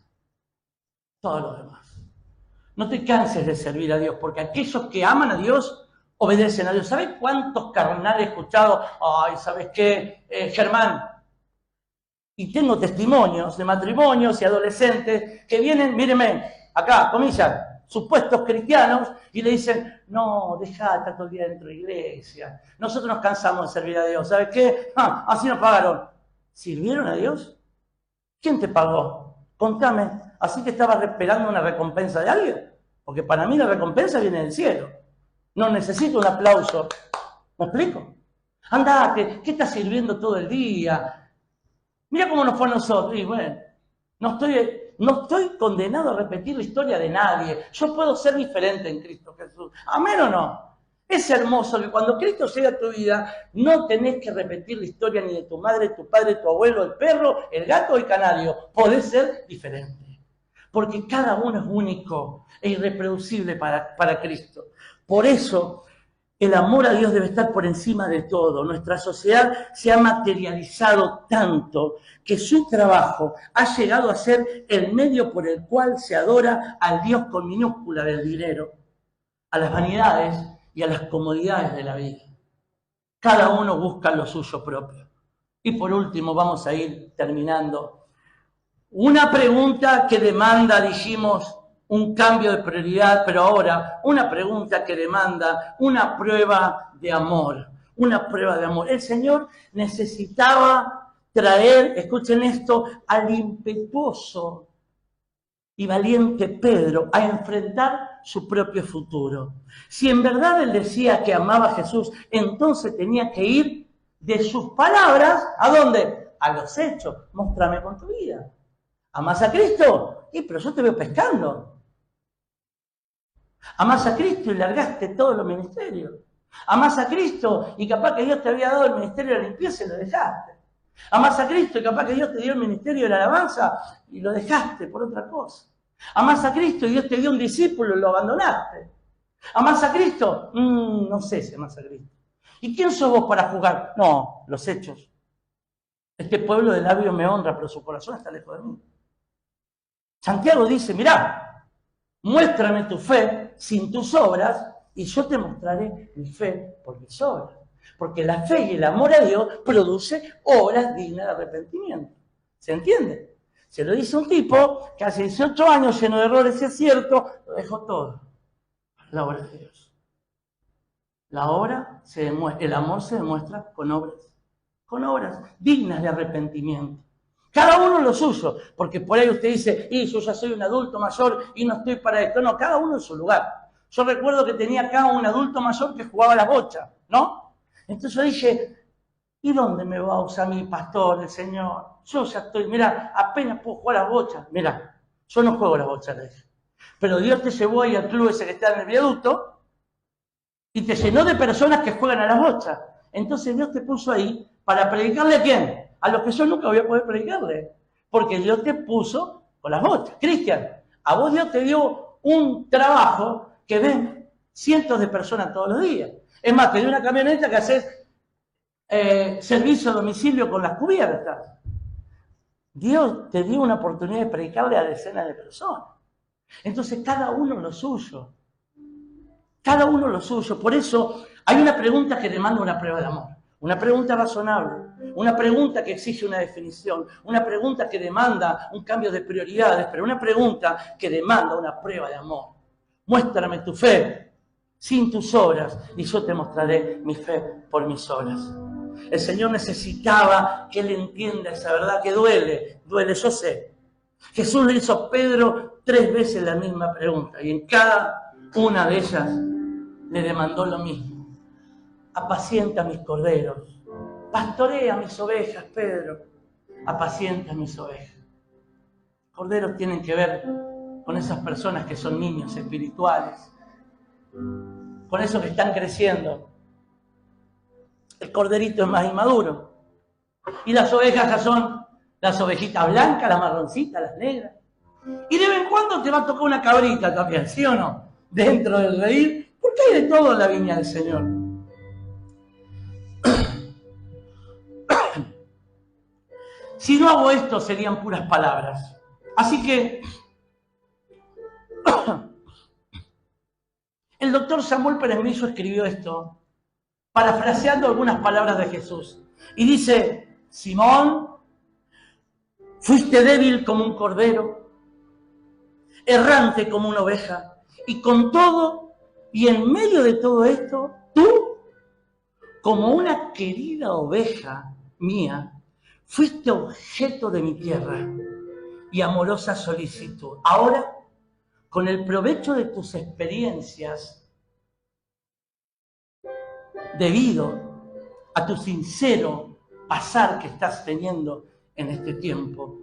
Todo lo demás. No te canses de servir a Dios, porque aquellos que aman a Dios obedecen a Dios. ¿Sabes cuántos carnales he escuchado? Ay, ¿sabes qué, Germán? Y tengo testimonios de matrimonios y adolescentes que vienen, mírenme, acá, comillas, supuestos cristianos, y le dicen, no, dejá, está todo el día dentro de la iglesia. Nosotros nos cansamos de servir a Dios. ¿Sabes qué? Así nos pagaron. ¿Sirvieron a Dios? ¿Quién te pagó? Contame. ¿Así que estabas esperando una recompensa de alguien? Porque para mí la recompensa viene del cielo. No necesito un aplauso. ¿Me explico? Andate, ¿qué estás sirviendo todo el día? Mira cómo nos fue a nosotros. Y bueno, no estoy condenado a repetir la historia de nadie. Yo puedo ser diferente en Cristo Jesús. ¿Amén o no? Es hermoso que cuando Cristo llega a tu vida, no tenés que repetir la historia ni de tu madre, tu padre, tu abuelo, el perro, el gato o el canario. Podés ser diferente. Porque cada uno es único e irreproducible para Cristo. Por eso, el amor a Dios debe estar por encima de todo. Nuestra sociedad se ha materializado tanto que su trabajo ha llegado a ser el medio por el cual se adora al Dios con minúscula del dinero, a las vanidades y a las comodidades de la vida. Cada uno busca lo suyo propio. Y por último, vamos a ir terminando. Una pregunta que demanda, dijimos, un cambio de prioridad, pero ahora una pregunta que demanda una prueba de amor. Una prueba de amor. El Señor necesitaba traer, escuchen esto, al impetuoso y valiente Pedro a enfrentar su propio futuro. Si en verdad él decía que amaba a Jesús, entonces tenía que ir de sus palabras, ¿a dónde? A los hechos. Móstrame con tu vida. ¿Amás a Cristo? Pero yo te veo pescando. Amás a Cristo y largaste todos los ministerios. Amás a Cristo y capaz que Dios te había dado el ministerio de la limpieza y lo dejaste. Amás a Cristo y capaz que Dios te dio el ministerio de la alabanza y lo dejaste por otra cosa. Amás a Cristo y Dios te dio un discípulo y lo abandonaste. Amás a Cristo, no sé si amás a Cristo. ¿Y quién sos vos para juzgar? No, los hechos. Este pueblo de labios me honra, pero su corazón está lejos de mí. Santiago dice, mirá, muéstrame tu fe sin tus obras y yo te mostraré mi fe por mis obras. Porque la fe y el amor a Dios produce obras dignas de arrepentimiento. ¿Se entiende? Se lo dice un tipo que hace 18 años, lleno de errores, es cierto, lo dejó todo. La obra de Dios. La obra se demuestra, el amor se demuestra con obras dignas de arrepentimiento. Cada uno lo suyo, porque por ahí usted dice, yo ya soy un adulto mayor y no estoy para esto. No, cada uno en su lugar. Yo recuerdo que tenía acá un adulto mayor que jugaba a las bochas, ¿no? Entonces yo dije, ¿y dónde me va a usar mi pastor, el Señor? Yo ya estoy, mira, apenas puedo jugar a las bochas. Mira, yo no juego a las bochas, le dije. Pero Dios te llevó ahí al club ese que está en el viaducto y te llenó de personas que juegan a las bochas. Entonces Dios te puso ahí para predicarle a quién? A los que yo nunca voy a poder predicarle. Porque Dios te puso con las bochas. Cristian, a vos Dios te dio un trabajo que ven cientos de personas todos los días. Es más, te dio una camioneta que haces servicio a domicilio con las cubiertas. Dios te dio una oportunidad de predicarle a decenas de personas. Entonces cada uno lo suyo. Cada uno lo suyo. Por eso hay una pregunta que demanda una prueba de amor. Una pregunta razonable. Una pregunta que exige una definición. Una pregunta que demanda un cambio de prioridades. Pero una pregunta que demanda una prueba de amor. Muéstrame tu fe sin tus obras y yo te mostraré mi fe por mis obras. El Señor necesitaba que él entienda esa verdad que duele, yo sé. Jesús le hizo a Pedro 3 veces la misma pregunta y en cada una de ellas le demandó lo mismo. Apacienta mis corderos, pastorea mis ovejas, Pedro, apacienta mis ovejas. Corderos tienen que ver con esas personas que son niños espirituales, con esos que están creciendo. El corderito es más inmaduro. Y las ovejas ya son las ovejitas blancas, las marroncitas, las negras. Y de vez en cuando te va a tocar una cabrita también, ¿sí o no? Dentro del redil, porque hay de todo en la viña del Señor. Si no hago esto, serían puras palabras. Así que el doctor Samuel Pérez Millo escribió esto, parafraseando algunas palabras de Jesús. Y dice, Simón, fuiste débil como un cordero, errante como una oveja, y con todo, y en medio de todo esto, tú, como una querida oveja mía, fuiste objeto de mi tierra y amorosa solicitud. Ahora, con el provecho de tus experiencias, debido a tu sincero pasar que estás teniendo en este tiempo,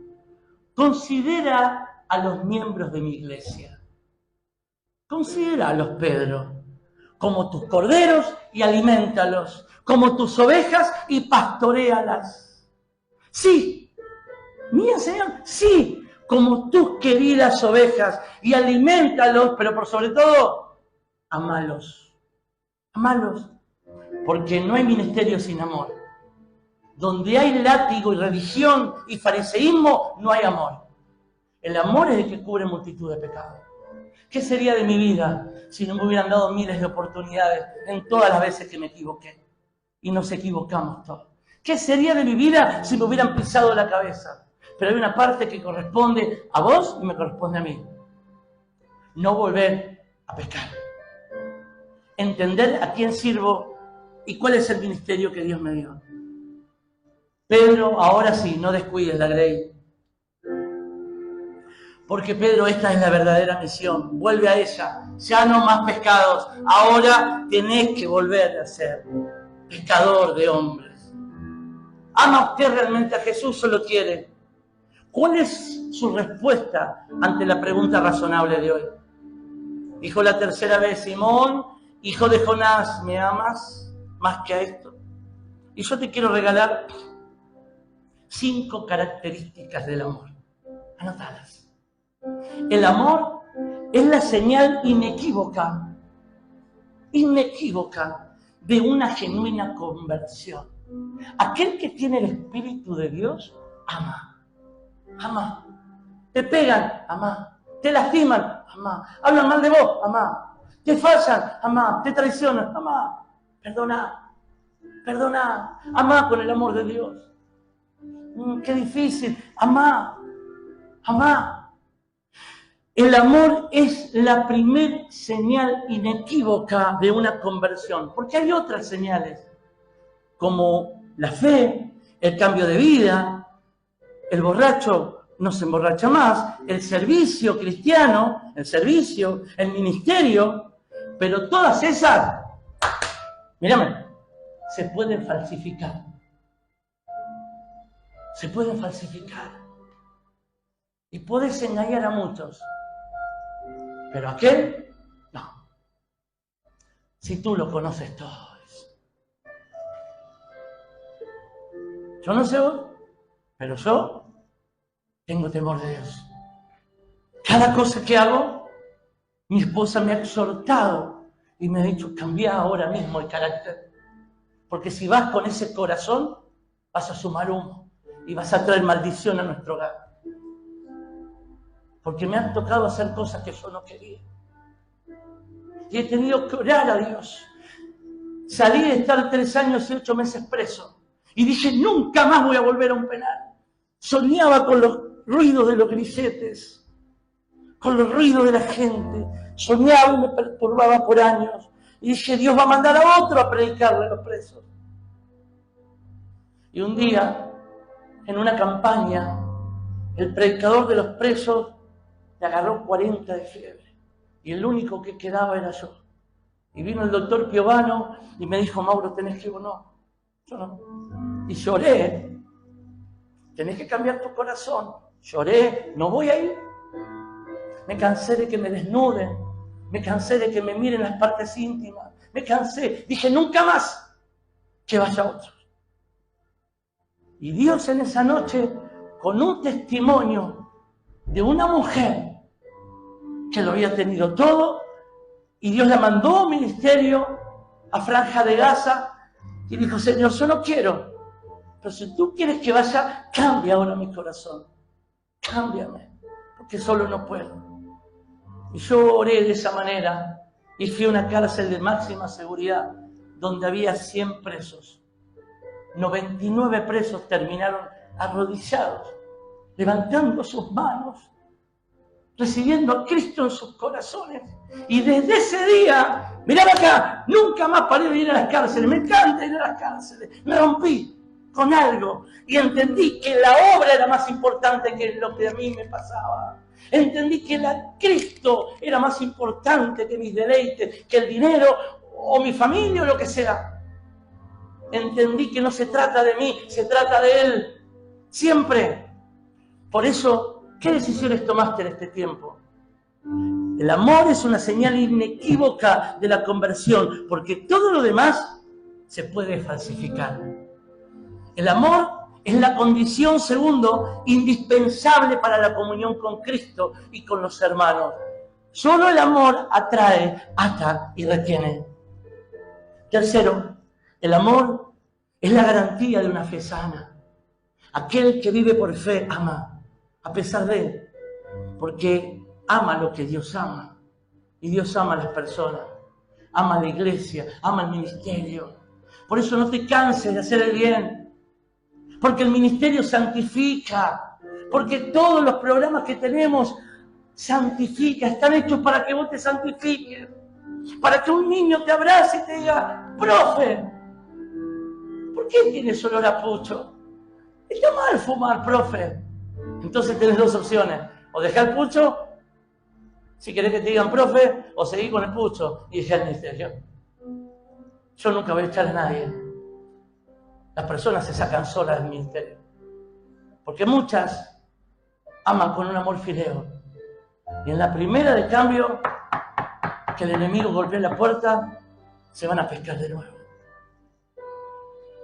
considera a los miembros de mi iglesia. Considéralos, Pedro, como tus corderos y aliméntalos, como tus ovejas y pastoréalas. Sí, mía, Señor, sí, como tus queridas ovejas y aliméntalos, pero por sobre todo, amalos. Amalos, porque no hay ministerio sin amor. Donde hay látigo y religión y fariseísmo, no hay amor. El amor es el que cubre multitud de pecados. ¿Qué sería de mi vida si no me hubieran dado miles de oportunidades en todas las veces que me equivoqué? y nos equivocamos todos. ¿Qué sería de mi vida si me hubieran pisado la cabeza? Pero hay una parte que corresponde a vos y me corresponde a mí. No volver a pecar. Entender a quién sirvo y cuál es el ministerio que Dios me dio. Pedro, ahora sí, no descuides la grey. Porque Pedro, esta es la verdadera misión. Vuelve a ella. Ya no más pescados. Ahora tenés que volver a ser pescador de hombres. ¿Ama usted realmente a Jesús o lo quiere? ¿Cuál es su respuesta ante la pregunta razonable de hoy? Dijo la tercera vez: Simón, hijo de Jonás, ¿me amas más que a esto? Y yo te quiero regalar 5 características del amor. Anotalas. El amor es la señal inequívoca de una genuina conversión. Aquel que tiene el Espíritu de Dios, ama. Ama. Te pegan, ama. Te lastiman, ama. Hablan mal de vos, ama. Te fallan, ama. Te traicionan, ama. Perdona. Perdona. Ama con el amor de Dios. Qué difícil. Ama. Ama. El amor es la primer señal inequívoca de una conversión, porque hay otras señales, como la fe, el cambio de vida, el borracho no se emborracha más, el servicio cristiano, el ministerio, pero todas esas, mírame, se pueden falsificar. Se pueden falsificar. Y puedes engañar a muchos. Pero aquel, no. Si tú lo conoces todo. Yo no sé vos, pero yo tengo temor de Dios. Cada cosa que hago, mi esposa me ha exhortado y me ha dicho: cambia ahora mismo el carácter. Porque si vas con ese corazón, vas a sumar humo y vas a traer maldición a nuestro hogar. Porque me han tocado hacer cosas que yo no quería. Y he tenido que orar a Dios. Salí de estar 3 años y 8 meses preso. Y dije: nunca más voy a volver a un penal. Soñaba con los ruidos de los grilletes, con los ruidos de la gente. Soñaba y me perturbaba por años. Y dije: Dios va a mandar a otro a predicarle a los presos. Y un día, en una campaña, el predicador de los presos le agarró 40 de fiebre. Y el único que quedaba era yo. Y vino el doctor Piovano y me dijo: Mauro, tenés que ir o no. Yo no. Y lloré. Tenés que cambiar tu corazón. Lloré, no voy a ir. Me cansé de que me desnuden. Me cansé de que me miren las partes íntimas. Me cansé. Dije: nunca más que vaya otro. Y Dios en esa noche, con un testimonio de una mujer que lo había tenido todo, y Dios la mandó a un ministerio a Franja de Gaza, y dijo: Señor, yo no quiero, pero si tú quieres que vaya, cambia ahora mi corazón. Cámbiame, porque solo no puedo. Y yo oré de esa manera, y fui a una cárcel de máxima seguridad, donde había 100 presos. 99 presos terminaron arrodillados, levantando sus manos, recibiendo a Cristo en sus corazones. Y desde ese día, mirad acá, nunca más paré de ir a las cárceles. Me encanta ir a las cárceles. Me rompí con algo y entendí que la obra era más importante que lo que a mí me pasaba. Entendí que Cristo era más importante que mis deleites, que el dinero o mi familia o lo que sea. Entendí que no se trata de mí, se trata de Él. Siempre. Por eso, ¿qué decisiones tomaste en este tiempo? El amor es una señal inequívoca de la conversión, porque todo lo demás se puede falsificar. El amor es la condición, segundo, indispensable para la comunión con Cristo y con los hermanos. Solo el amor atrae, ata y retiene. Tercero, el amor es la garantía de una fe sana. Aquel que vive por fe ama, a pesar de él, porque ama lo que Dios ama. Y Dios ama a las personas, ama a la iglesia, ama el ministerio. Por eso no te canses de hacer el bien. Porque el ministerio santifica. Porque todos los programas que tenemos santifican. Están hechos para que vos te santifiques. Para que un niño te abrace y te diga, profe, ¿por qué tienes olor a pucho? Está mal fumar, profe. Entonces tenés dos opciones. O dejar el pucho, si querés que te digan profe, o seguir con el pucho y dejar el ministerio. Yo nunca voy a echar a nadie. Las personas se sacan solas del ministerio. Porque muchas aman con un amor fideo. Y en la primera de cambio, que el enemigo golpee la puerta, se van a pescar de nuevo.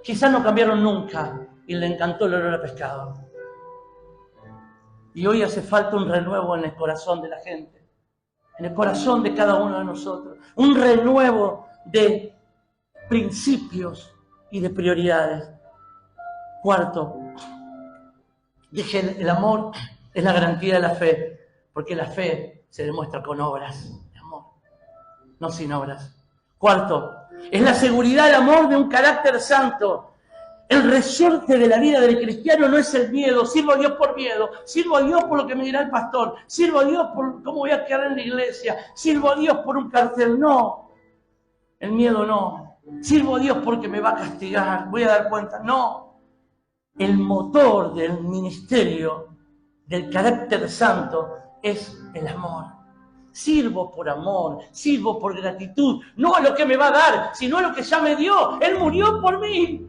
Quizás no cambiaron nunca y le encantó el olor a pescado. Y hoy hace falta un renuevo en el corazón de la gente, en el corazón de cada uno de nosotros. Un renuevo de principios y de prioridades. Cuarto, dije, el amor es la garantía de la fe, porque la fe se demuestra con obras de amor, no sin obras. Cuarto, es la seguridad del amor de un carácter santo. El resorte de la vida del cristiano no es el miedo. Sirvo a Dios por miedo, sirvo a Dios por lo que me dirá el pastor, sirvo a Dios por cómo voy a quedar en la iglesia, sirvo a Dios por un cartel. No, el miedo no. Sirvo a Dios porque me va a castigar, voy a dar cuenta. No, el motor del ministerio, del carácter santo, es el amor. Sirvo por amor, sirvo por gratitud, no a lo que me va a dar, sino a lo que ya me dio. Él murió por mí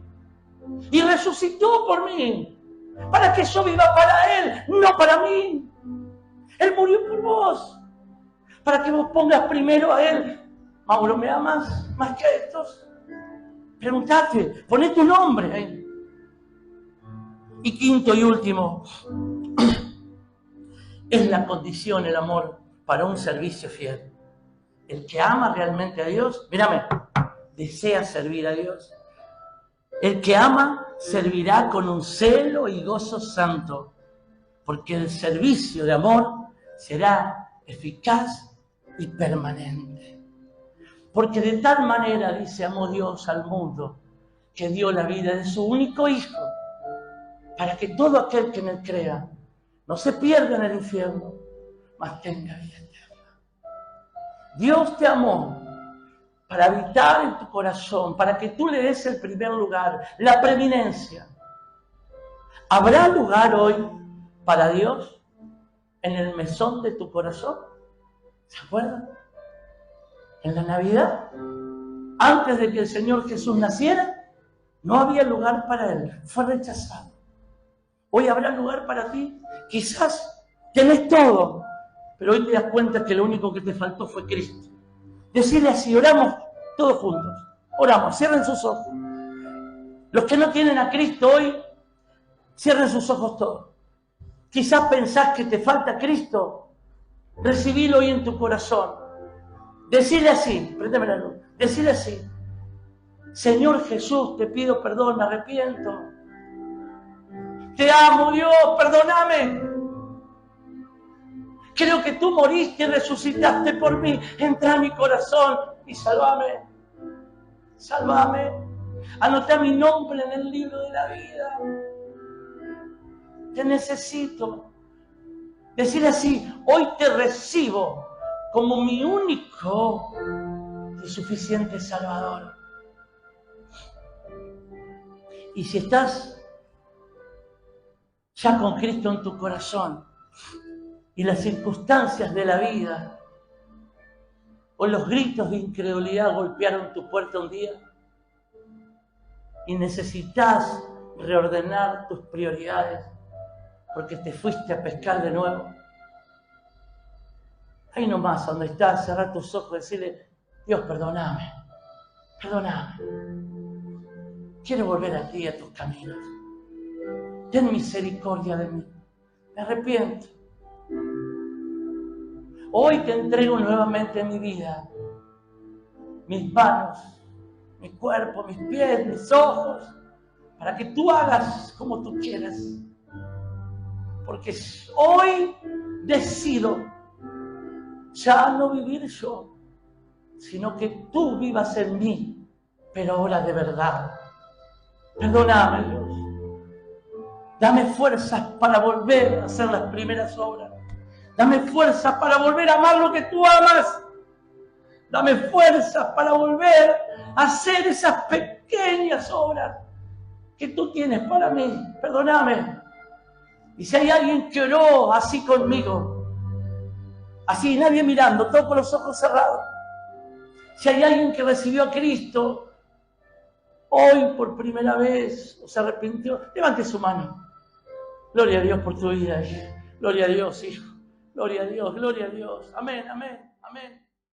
y resucitó por mí, para que yo viva para Él, no para mí. Él murió por vos, para que vos pongas primero a Él. Mauro, ¿me amas más que a estos? Preguntate, poné tu nombre ahí. Y quinto y último, es la condición, el amor, para un servicio fiel. El que ama realmente a Dios, mírame, desea servir a Dios. El que ama servirá con un celo y gozo santo, porque el servicio de amor será eficaz y permanente. Porque de tal manera, dice, amó Dios al mundo, que dio la vida de su único Hijo, para que todo aquel que en Él crea no se pierda en el infierno, mas tenga vida eterna. Dios te amó para habitar en tu corazón, para que tú le des el primer lugar, la preeminencia. ¿Habrá lugar hoy para Dios en el mesón de tu corazón? ¿Se acuerdan? En la Navidad, antes de que el Señor Jesús naciera, no había lugar para Él, fue rechazado. Hoy habrá lugar para ti. Quizás tenés todo, pero hoy te das cuenta que lo único que te faltó fue Cristo. Decirle así, oramos todos juntos. Oramos, cierren sus ojos. Los que no tienen a Cristo hoy, cierren sus ojos todos. Quizás pensás que te falta Cristo. Recibilo hoy en tu corazón. Decirle así, préndeme la luz. Decirle así, Señor Jesús, te pido perdón, me arrepiento. Te amo, Dios, perdóname. Creo que tú moriste y resucitaste por mí. Entra a mi corazón y sálvame. Sálvame. Anota mi nombre en el libro de la vida. Te necesito. Decir así, hoy te recibo como mi único y suficiente Salvador. Y si estás ya con Cristo en tu corazón y las circunstancias de la vida o los gritos de incredulidad golpearon tu puerta un día y necesitas reordenar tus prioridades porque te fuiste a pescar de nuevo, ahí nomás donde estás, cerrar tus ojos y decirle, Dios, perdóname, perdóname, quiero volver a ti, a tus caminos. Ten misericordia de mí. Me arrepiento. Hoy te entrego nuevamente mi vida, mis manos, mi cuerpo, mis pies, mis ojos, para que tú hagas como tú quieras. Porque hoy decido ya no vivir yo, sino que tú vivas en mí pero ahora de verdad. Perdóname, Dios. Dame fuerzas para volver a hacer las primeras obras. Dame fuerzas para volver a amar lo que tú amas. Dame fuerzas para volver a hacer esas pequeñas obras que tú tienes para mí. Perdóname. Y si hay alguien que oró así conmigo, así nadie mirando, todo con los ojos cerrados. Si hay alguien que recibió a Cristo hoy por primera vez o se arrepintió, levante su mano. Gloria a Dios por tu vida, hija. Gloria a Dios, hijo. Gloria a Dios, gloria a Dios. Amén, amén, amén.